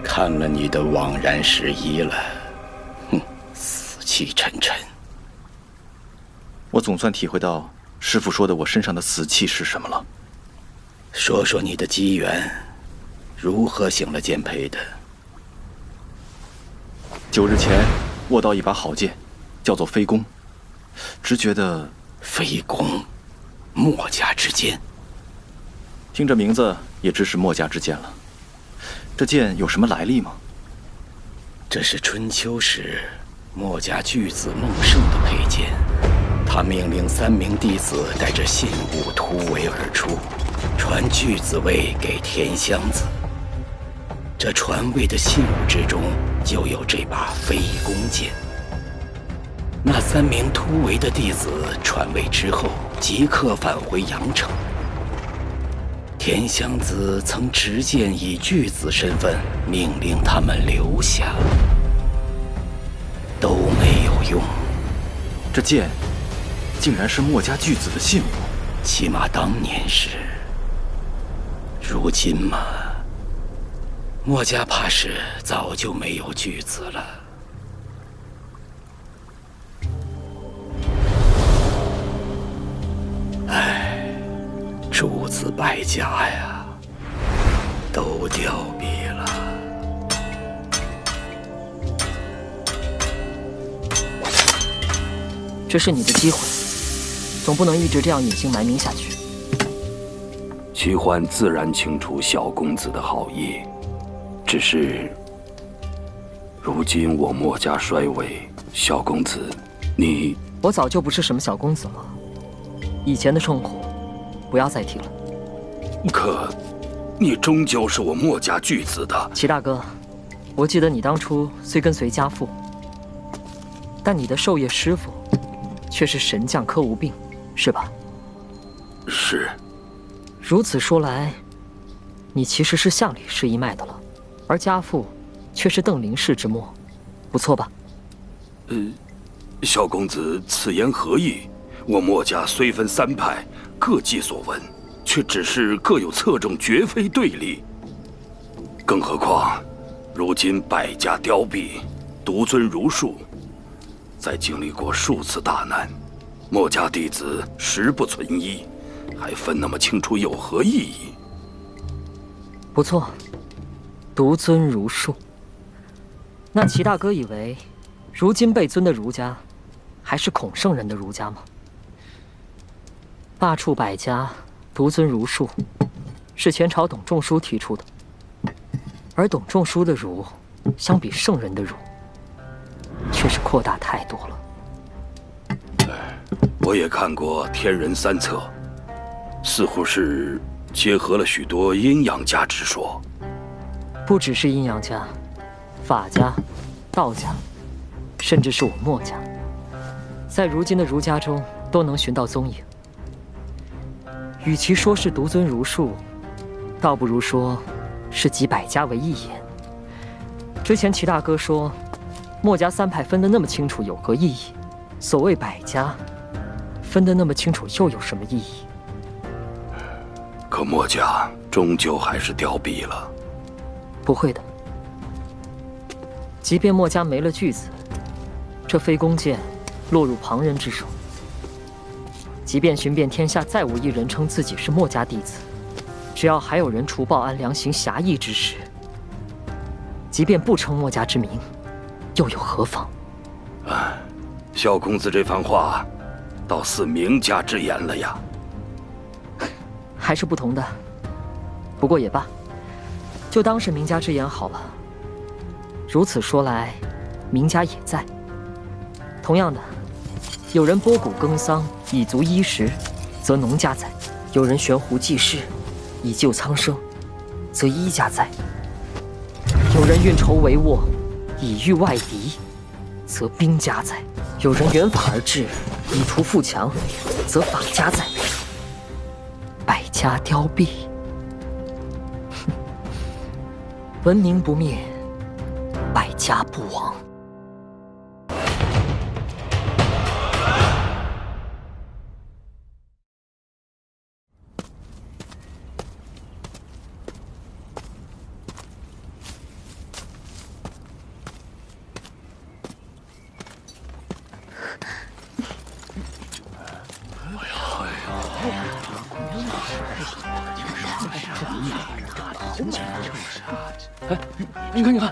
看了你的枉然时移了，哼，死气沉沉。我总算体会到师父说的我身上的死气是什么了。说说你的机缘，如何醒了剑胚的？9日前握到一把好剑，叫做飞弓，只觉得飞弓，墨家之剑。听这名字也知是墨家之剑了。这剑有什么来历吗？这是春秋时墨家巨子孟胜的佩剑，他命令3名弟子带着信物突围而出，传巨子位给田襄子。这传位的信物之中就有这把飞弓剑。那3名突围的弟子传位之后，即刻返回阳城。田襄子曾直谏以巨子身份命令他们留下，都没有用。这剑竟然是墨家巨子的信物，起码当年是。如今嘛，墨家怕是早就没有巨子了。唉，诸子败家呀，都凋敝了。这是你的机会，总不能一直这样隐姓埋名下去。齐欢自然清楚小公子的好意，只是如今我墨家衰微，小公子，你……我早就不是什么小公子了，以前的称呼不要再提了。可，你终究是我墨家巨子的。齐大哥，我记得你当初虽跟随家父，但你的授业师傅却是神将柯无病，是吧？是。如此说来，你其实是向李氏一脉的了，而家父却是邓林氏之末，不错吧？小公子此言何意？我墨家虽分3派，各记所闻，却只是各有侧重，绝非对立。更何况，如今百家凋敝，独尊儒术，在经历过数次大难，墨家弟子实不存一，还分那么清楚，有何意义？不错，独尊儒术。那齐大哥以为，如今被尊的儒家，还是孔圣人的儒家吗？罢黜百家，独尊儒术，是前朝董仲舒提出的。而董仲舒的儒，相比圣人的儒，却是扩大太多了。我也看过《天人三策》，似乎是结合了许多阴阳家之说。不只是阴阳家，法家、道家，甚至是我墨家，在如今的儒家中都能寻到踪影。与其说是独尊儒术，倒不如说是集百家为一言。之前齐大哥说，墨家三派分得那么清楚，有何意义？所谓百家，分得那么清楚，又有什么意义？可墨家终究还是凋敝了。不会的，即便墨家没了巨子，这飞弓箭落入旁人之手，即便寻遍天下再无一人称自己是墨家弟子，只要还有人除暴安良、行侠义之事，即便不称墨家之名，又有何妨？萧公子这番话，倒似名家之言了呀。还是不同的，不过也罢，就当是名家之言好了。如此说来，名家也在。同样的，有人拨谷耕桑，以足衣食，则农家在；有人悬壶济世，以救苍生，则医家在；有人运筹帷幄，以御外敌，则兵家在；有人远法而治，以除富强，则法家在。百家凋敝，文明不灭，百家不亡。哎，你看，你看，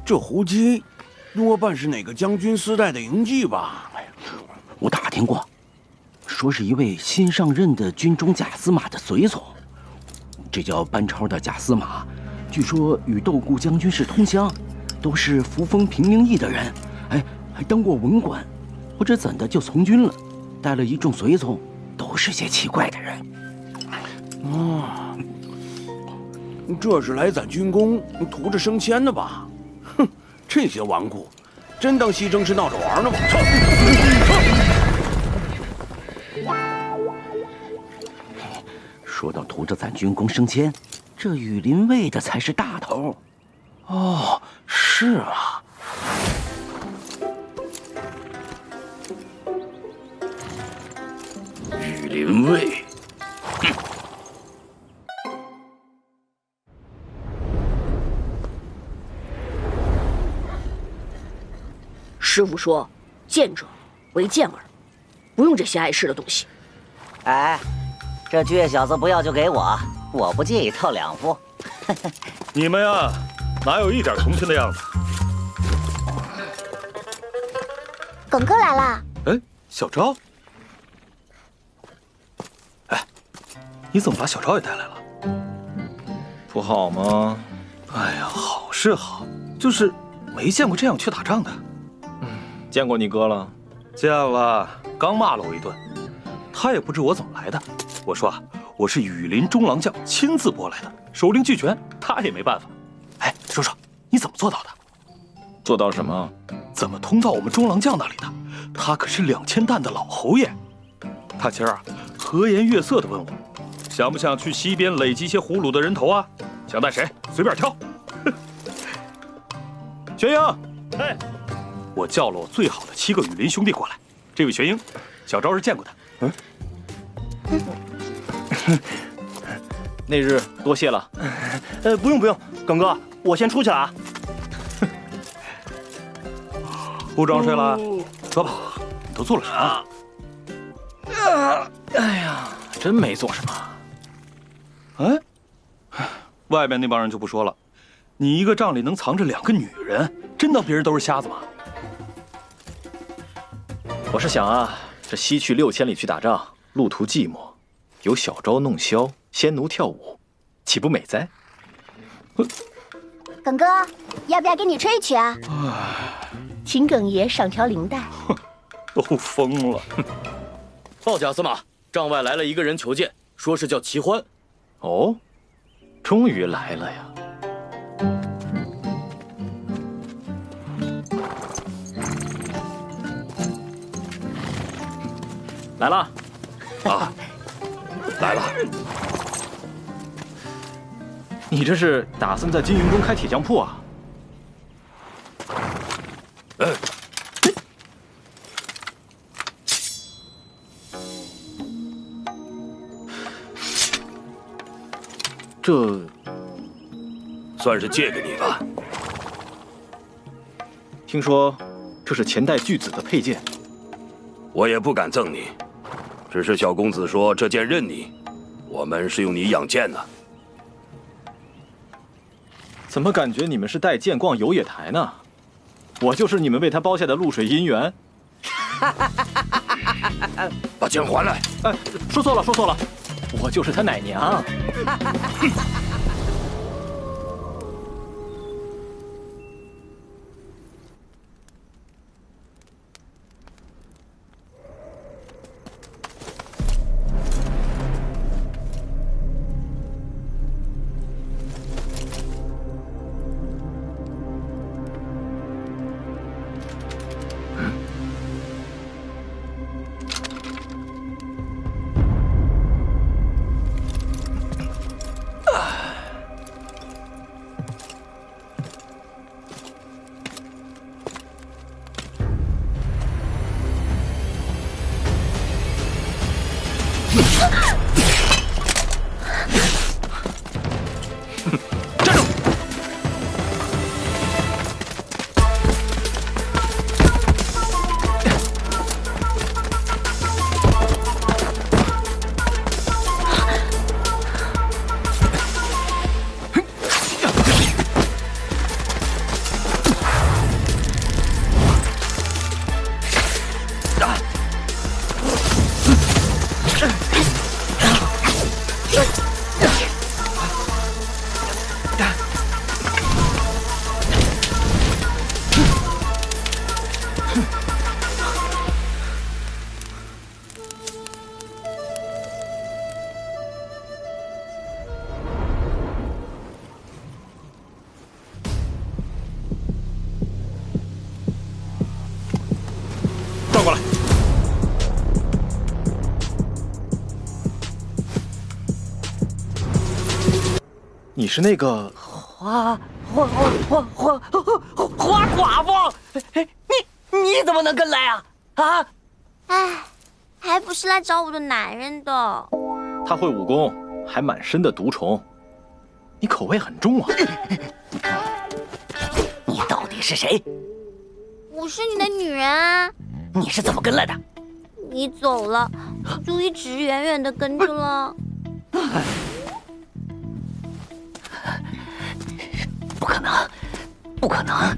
这胡姬多半是哪个将军私带的营妓吧？我打听过，说是一位新上任的军中假司马的随从。这叫班超的假司马，据说与窦固将军是同乡，都是扶风平民役的人，哎，还当过文官，不知怎的就从军了，带了一众随从，都是些奇怪的人。这是来攒军功，图着升迁的吧？哼，这些纨绔，真当西征是闹着玩呢吗？说到图着攒军功升迁，这羽林卫的才是大头。哦，是吗？羽林卫，师傅说：“见者为健儿，不用这些碍事的东西。”哎，这倔小子不要就给我，我不介意套两副。你们呀，哪有一点同情的样子？耿哥来啦！哎，小昭，哎，你怎么把小昭也带来了？不好吗？哎呀，好是好，就是没见过这样去打仗的。见过你哥了？见了，刚骂了我一顿。他也不知我怎么来的。我说啊，我是羽林中郎将亲自拨来的，首领俱全，他也没办法。哎，说说你怎么做到的？做到什么？怎么通到我们中郎将那里的？他可是2000担的老侯爷。他今儿和颜悦色地问我，想不想去西边累积些俘虏的人头啊？想带谁随便挑。玄英，哎，我叫了我最好的7个羽林兄弟过来。这位玄英，小昭是见过他。那日多谢了。不用，耿哥，我先出去了啊。不装睡了，说吧，你都做了啥？哎呀，真没做什么。哎，外面那帮人就不说了，你一个帐里能藏着2个女人，真当别人都是瞎子吗？我是想啊，这西去6000里去打仗，路途寂寞，有小昭弄箫，仙奴跳舞，岂不美哉？耿哥，要不要给你吹一曲啊？请耿爷上条领带。都疯了！报贾司马，帐外来了一个人求见，说是叫齐欢。哦，终于来了呀！来了，啊，来了。你这是打算在金云中开铁匠铺啊？这算是借给你吧。听说这是前代巨子的佩剑，我也不敢赠你，只是小公子说这剑认你，我们是用你养剑呢。怎么感觉你们是带剑逛游野台呢？我就是你们为他包下的露水姻缘。把剑还来！哎，说错了，我就是他奶娘。转过来。你是那个花寡妇？你怎么能跟来啊？啊！哎，还不是来找我的男人的。他会武功，还满身的毒虫，你口味很重啊！你到底是谁？我是你的女人啊！你是怎么跟来的？你走了，就一直远远的跟着了。不可能，不可能，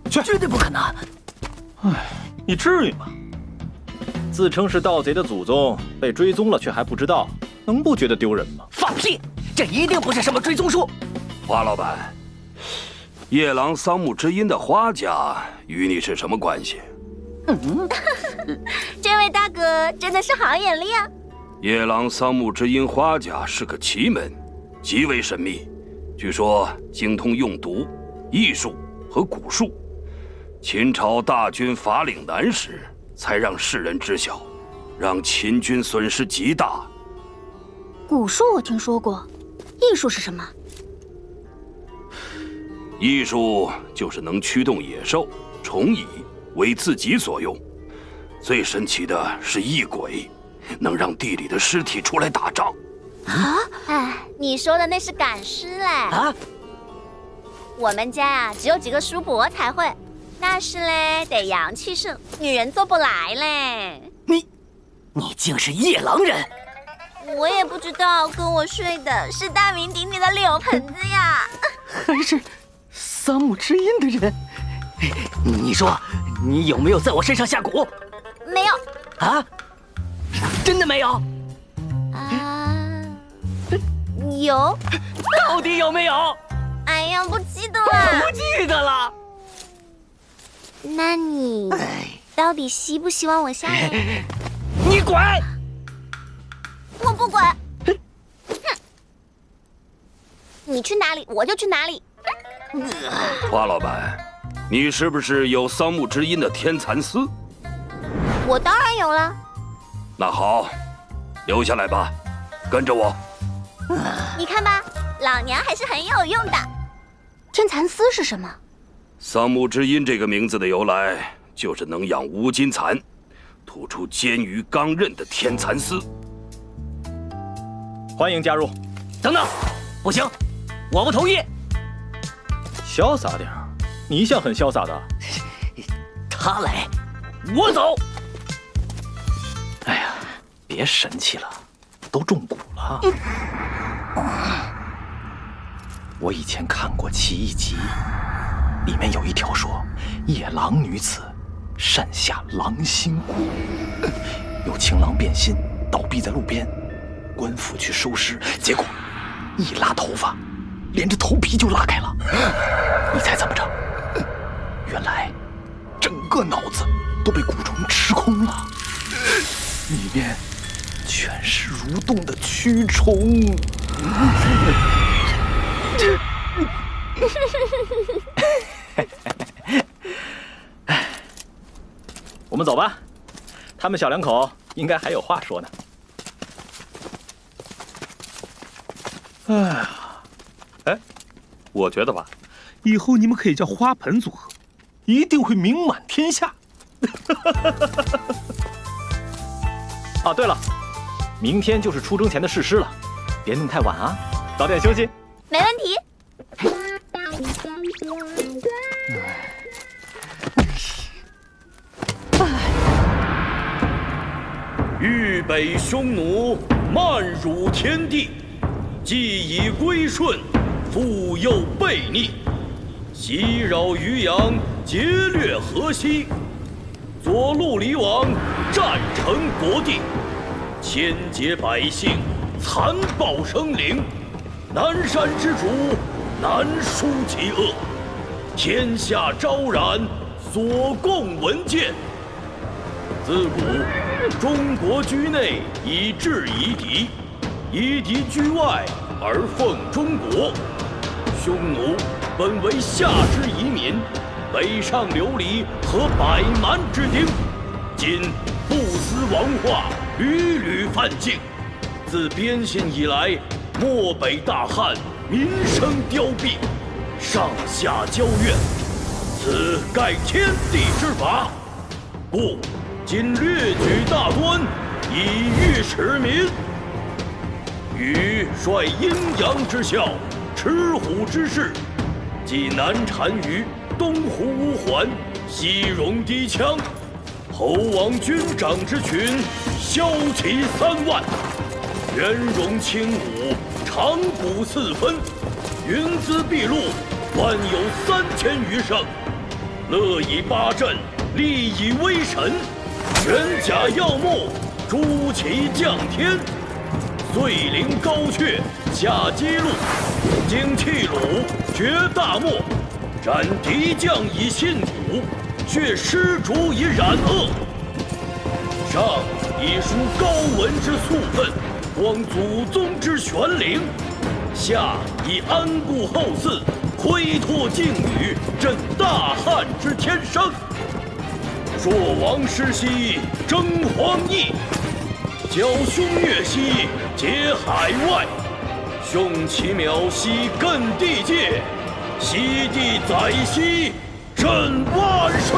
绝对不可能！哎，你至于吗？自称是盗贼的祖宗被追踪了，却还不知道，能不觉得丢人吗？放屁！这一定不是什么追踪术。花老板，夜郎桑木之音的花家与你是什么关系？这位大哥真的是好眼力啊！夜郎桑木之音花家是个奇门，极为神秘，据说精通用毒、艺术和蛊术，秦朝大军伐岭南时，才让世人知晓，让秦军损失极大。蛊术我听说过，艺术是什么？艺术就是能驱动野兽、虫蚁为自己所用。最神奇的是异鬼，能让地里的尸体出来打仗。啊！哎，你说的那是赶尸嘞。啊！我们家呀，只有几个叔伯才会。那是嘞，得阳气盛，女人做不来嘞。你竟是夜郎人！我也不知道，跟我睡的是大名鼎鼎的柳盆子呀。还是桑木之音的人？你说，你有没有在我身上下蛊？没有。啊？真的没有？有。到底有没有？哎呀，不记得了。不记得了。那你到底希不希望我下人？你滚！我不管。哼！你去哪里，我就去哪里。花老板，你是不是有桑木之音的天蚕丝？我当然有了。那好，留下来吧，跟着我。你看吧，老娘还是很有用的。天蚕丝是什么？桑木之音这个名字的由来，就是能养乌金蚕，吐出坚于刚韧的天蚕丝。欢迎加入。等等，不行，我不同意。潇洒点儿，你一向很潇洒的。他来，我走。哎呀，别神气了，都中蛊了。我以前看过奇异集，里面有一条说，夜郎女子善下狼心蛊，有情郎变心，倒闭在路边，官府去收尸，结果一拉头发，连着头皮就拉开了。你猜怎么着？原来整个脑子都被蛊虫吃空了，里面全是蠕动的蛆虫。我们走吧，他们小两口应该还有话说呢。哎呀，哎，我觉得吧，以后你们可以叫花盆组合，一定会名满天下。啊，对了，明天就是出征前的誓师了，别弄太晚啊，早点休息。没问题。豫北匈奴漫辱天地，既已归顺，复又悖逆，袭扰渔阳，劫掠河西，左路离王，占城夺地，千劫百姓，残暴生灵。南山之主，难书其恶，天下昭然，所贡文谏。自古中国居内以制夷狄，夷狄居外而奉中国。匈奴本为夏之夷民，北上流离和百蛮之丁，今不思王化，屡屡犯境。自边信以来，漠北大旱，民生凋敝，上下交怨，此盖天地之法，故今略举大端，以御齿民。禹率阴阳之效，持虎之势，继南单于，东胡乌桓，西戎氐羌，侯王军长之群，骁骑3万，元戎轻武，长谷4分，云姿毕露，万有3000余胜。乐以八阵，力以威神，玄甲耀目，朱旗降天。岁临高阙，下激路，经弃虏，绝大漠，斩敌将以信土，血施主以染恶。上以抒高文之素愤，光祖宗之玄灵；下以安固后嗣，挥唾敬雨，振大汉之天生。朔王师兮征荒邑，剿凶越兮解海外。凶其苗兮艮地界，西地载兮震万世。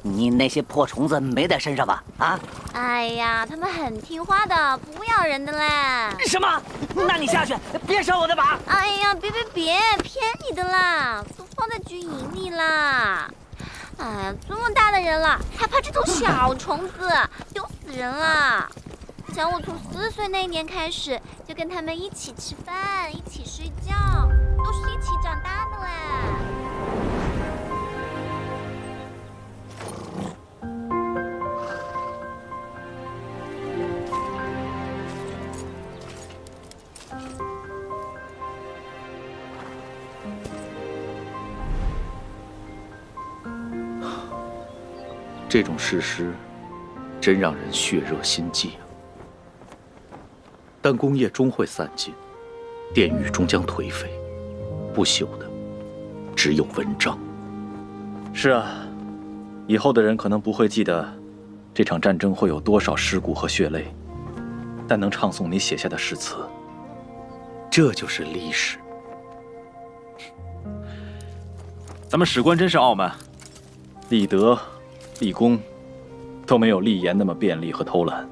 你那些破虫子没在身上吧？啊？哎呀，他们很听话的，不咬人的嘞。什么？那你下去，别伤我的马。哎呀，别，骗你的啦，都放在军营里啦。哎呀，这么大的人了，还怕这种小虫子，丢死人了。想我从4岁那年开始，就跟他们一起吃饭，一起睡觉，都是一起长大的嘞。这种事实，真让人血热心悸啊！但功业终会散尽，殿宇终将颓废，不朽的只有文章。是啊，以后的人可能不会记得这场战争会有多少尸骨和血泪，但能唱诵你写下的诗词，这就是历史。咱们史官真是傲慢，立德、立功都没有立言那么便利和偷懒。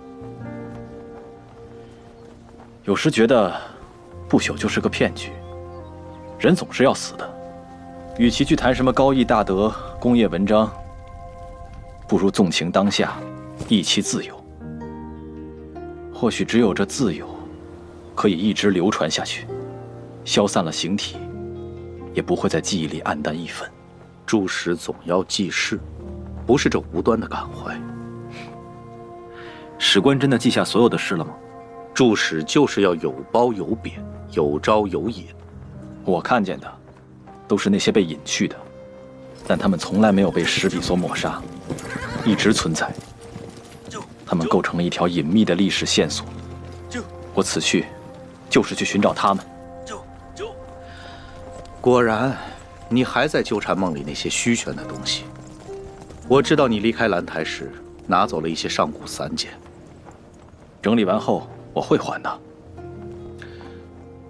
有时觉得不朽就是个骗局，人总是要死的。与其去谈什么高义大德、功业文章，不如纵情当下，意气自由。或许只有这自由，可以一直流传下去，消散了形体，也不会在记忆里黯淡一分。注使总要记事，不是这无端的感怀。史官真的记下所有的事了吗？注使就是要有褒有贬，有招有引。我看见的，都是那些被隐去的，但他们从来没有被史笔所抹杀，一直存在。他们构成了一条隐秘的历史线索。我此去，就是去寻找他们。果然，你还在纠缠梦里那些虚玄的东西。我知道你离开兰台时，拿走了一些上古散简。整理完后，我会还的。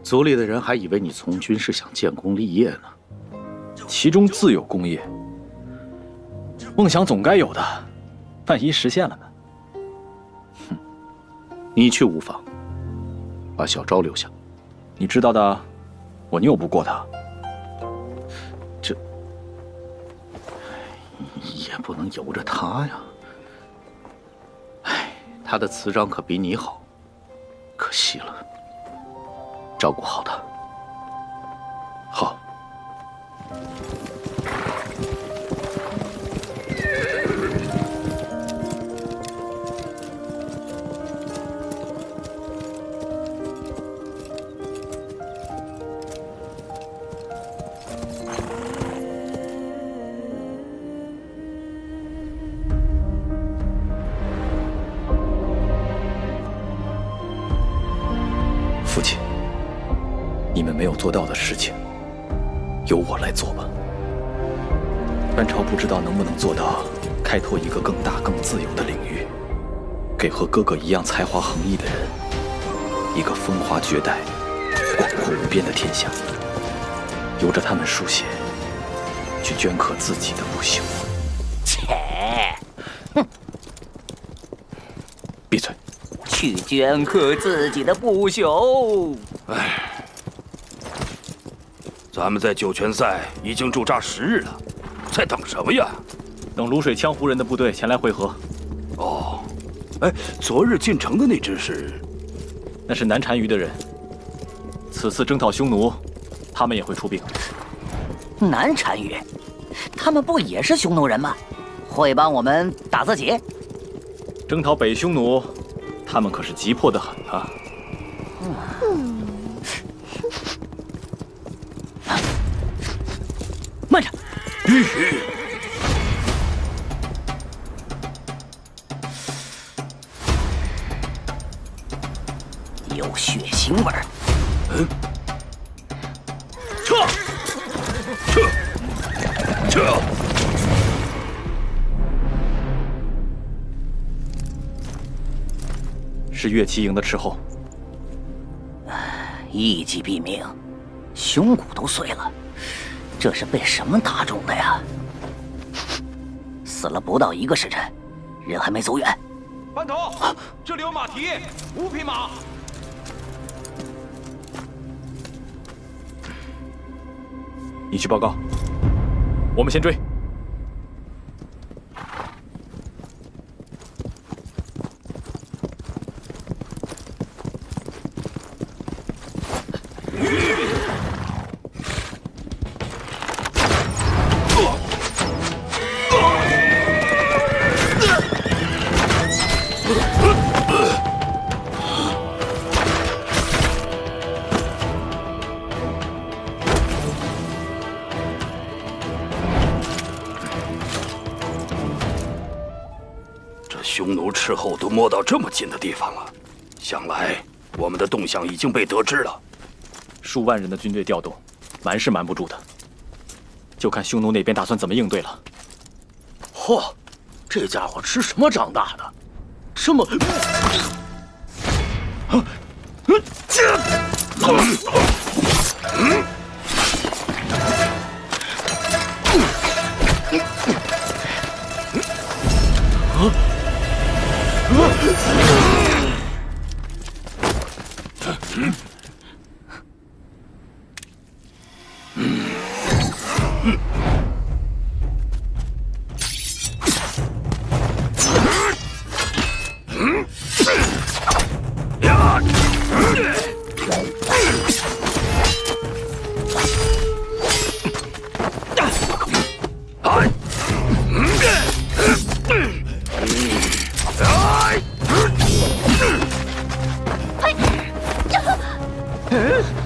族里的人还以为你从军是想建功立业呢。其中自有功业，梦想总该有的，万一实现了呢？哼，你去无妨，把小昭留下。你知道的，我拗不过他。这也不能由着他呀。哎，他的词章可比你好，可惜了。照顾好他。好。父亲，你们没有做到的事情，由我来做吧。班超不知道能不能做到开拓一个更大、更自由的领域，给和哥哥一样才华横溢的人一个风华绝代、广阔无边的天下，由着他们书写，去镌刻自己的不朽。切！哼！闭嘴！去镌刻自己的不朽。哎，咱们在九泉塞已经驻扎10日了，在等什么呀？等卤水羌胡人的部队前来会合。哦，哎，昨日进城的那只是？那是南单于的人。此次征讨匈奴，他们也会出兵。南单于，他们不也是匈奴人吗？会帮我们打自己？征讨北匈奴。他们可是急迫得很啊！慢着！有血腥味儿。撤！是岳齐营的斥候。一击毙命，胸骨都碎了，这是被什么打中的呀？死了不到1个时辰，人还没走远。班头，这里有马蹄，5匹马。你去报告，我们先追。匈奴斥候都摸到这么近的地方了，想来我们的动向已经被得知了。数万人的军队调动，瞒是瞒不住的，就看匈奴那边打算怎么应对了。嚯，这家伙吃什么长大的？这么……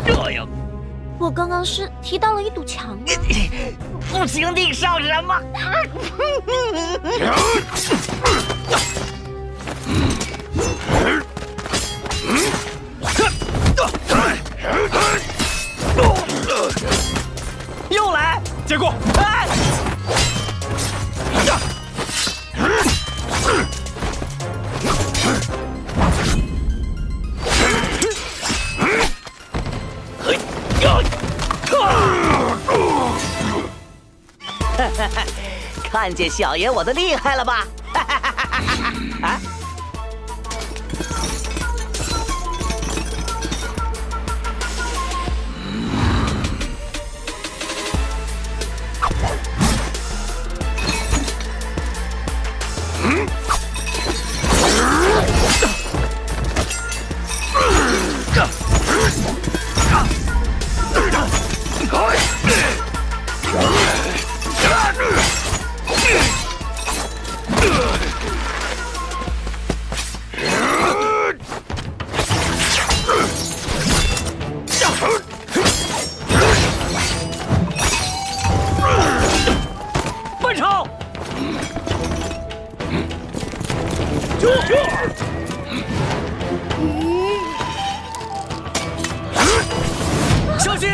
这样，我刚刚是踢到了一堵墙。不行，你笑什么？又来，结果，哎！看见小爷我的厉害了吧？啊！奔跑！小心！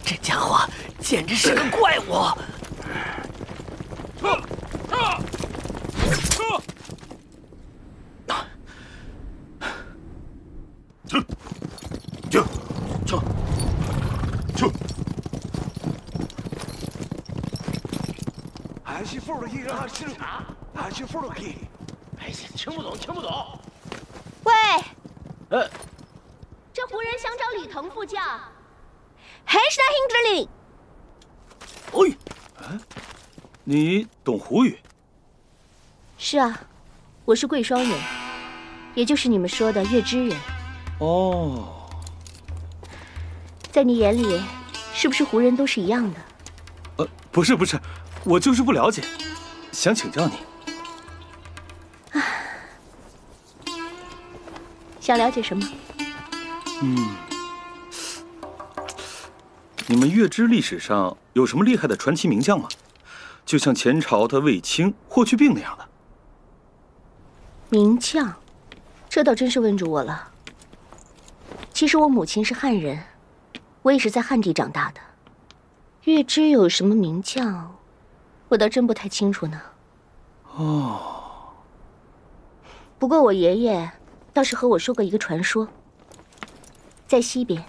这家伙简直是个怪物！哎呀，听不懂，听不懂。喂，这胡人想找李腾副将，还是他 Hinderling。哎，你懂胡语？是啊，我是贵霜人，也就是你们说的月之人。哦，在你眼里，是不是胡人都是一样的？不是，我就是不了解，想请教你。想了解什么？你们月支历史上有什么厉害的传奇名将吗？就像前朝的卫青、霍去病那样的。名将，这倒真是问住我了。其实我母亲是汉人，我也是在汉地长大的。月支有什么名将，我倒真不太清楚呢。哦。不过我爷爷倒是和我说过一个传说，在西边，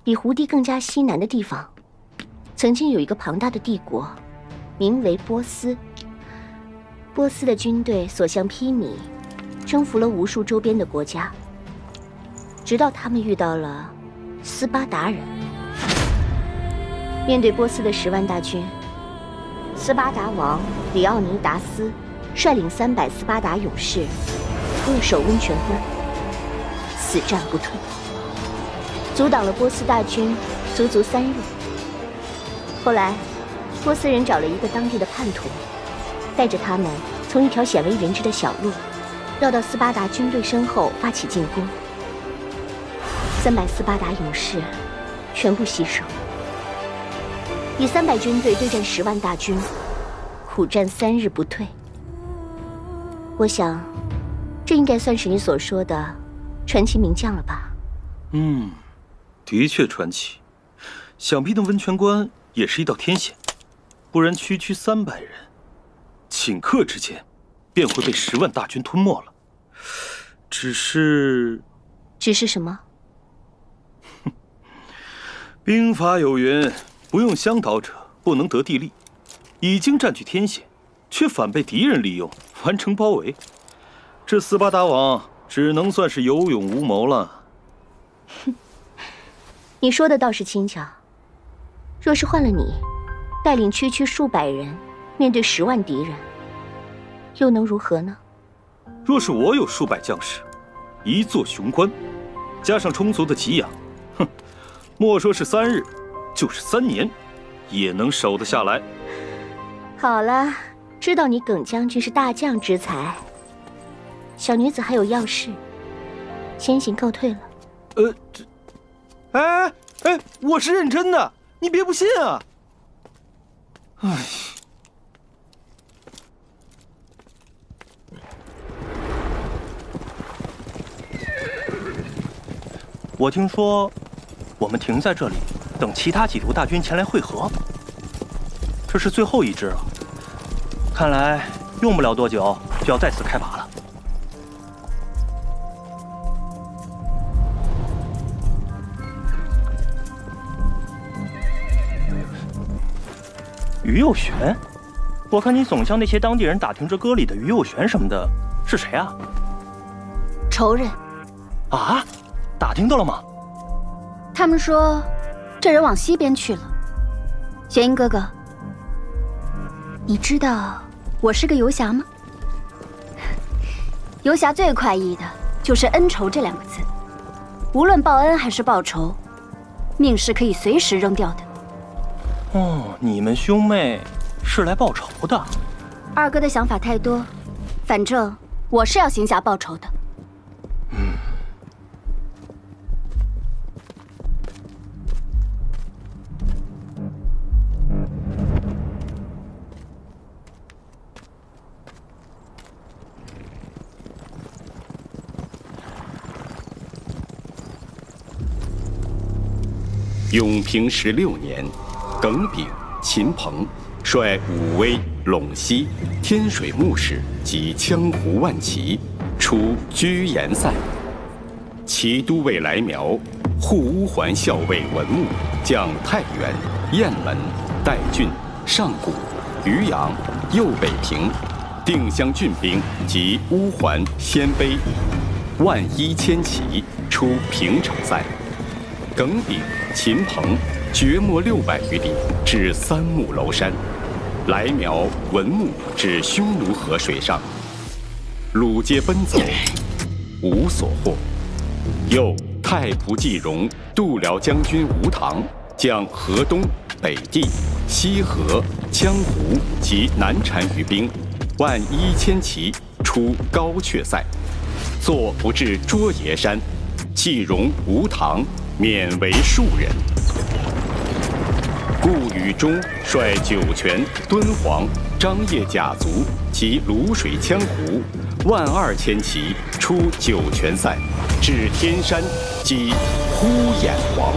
比胡地更加西南的地方，曾经有一个庞大的帝国，名为波斯。波斯的军队所向披靡，征服了无数周边的国家，直到他们遇到了斯巴达人。面对波斯的10万大军，斯巴达王里奥尼达斯率领300斯巴达勇士扼守温泉关，死战不退，阻挡了波斯大军足足3日。后来，波斯人找了一个当地的叛徒，带着他们从一条鲜为人知的小路，绕到斯巴达军队身后发起进攻。300斯巴达勇士全部牺牲，以300军队对战10万大军，苦战3日不退。我想，这应该算是你所说的传奇名将了吧？的确传奇。想必那温泉关也是一道天险，不然区区300人，顷刻之间便会被10万大军吞没了。只是什么？兵法有云，不用向导者不能得地利。已经占据天险，却反被敌人利用，完成包围。这斯巴达王只能算是有勇无谋了。你说的倒是轻巧。若是换了你，带领区区数百人面对10万敌人，又能如何呢？若是我有数百将士，一座雄关，加上充足的给养，莫说是3日，就是3年，也能守得下来。好了，知道你耿将军是大将之才，小女子还有要事，先行告退了。我是认真的，你别不信啊！哎，我听说，我们停在这里，等其他几路大军前来会合。这是最后一支了，看来用不了多久就要再次开拔了。于右旋，我看你总向那些当地人打听这歌里的于右旋什么的，是谁啊？仇人。啊？打听到了吗？他们说，这人往西边去了。玄英哥哥，你知道我是个游侠吗？游侠最快意的就是恩仇这2个字，无论报恩还是报仇，命是可以随时扔掉的。哦，你们兄妹是来报仇的。二哥的想法太多，反正我是要行侠报仇的。永平16年，耿炳、秦鹏率武威、陇西、天水牧氏及羌胡万骑出居延塞，骑都尉来苗、护乌桓校尉文穆将太原、雁门、代郡、上谷、渔阳、右北平、定襄郡兵及乌桓、鲜卑11000骑出平城塞。耿炳、秦鹏掘没600余里，至三木楼山；来苗、文穆至匈奴河水上，鲁皆奔走，无所获。又太仆季荣、度辽将军吴唐将河东、北地、西河、羌胡及南单余兵11000骑出高阙塞，坐不至卓爷山，季荣、吴唐免为庶人。顾宇中率酒泉、敦煌、张掖甲卒及泸水羌胡12000骑出酒泉塞，至天山，击呼延王。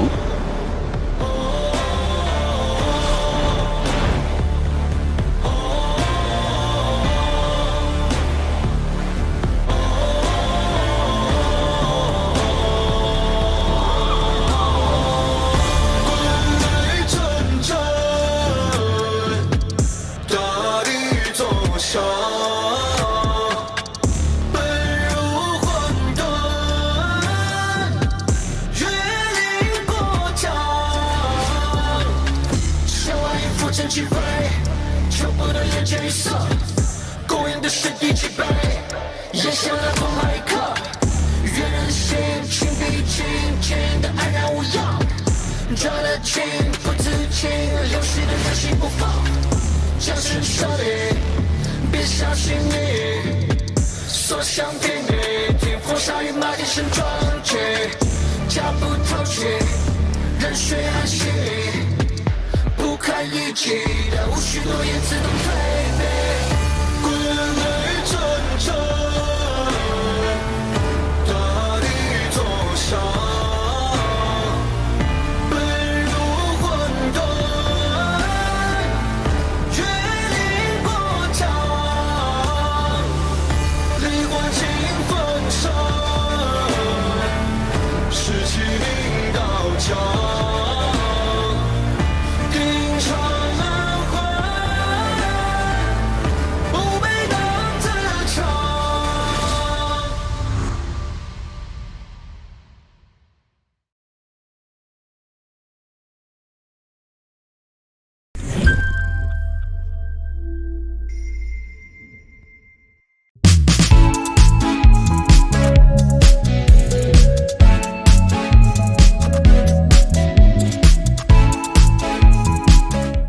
人血汗血，不堪一击的无需多言自动退。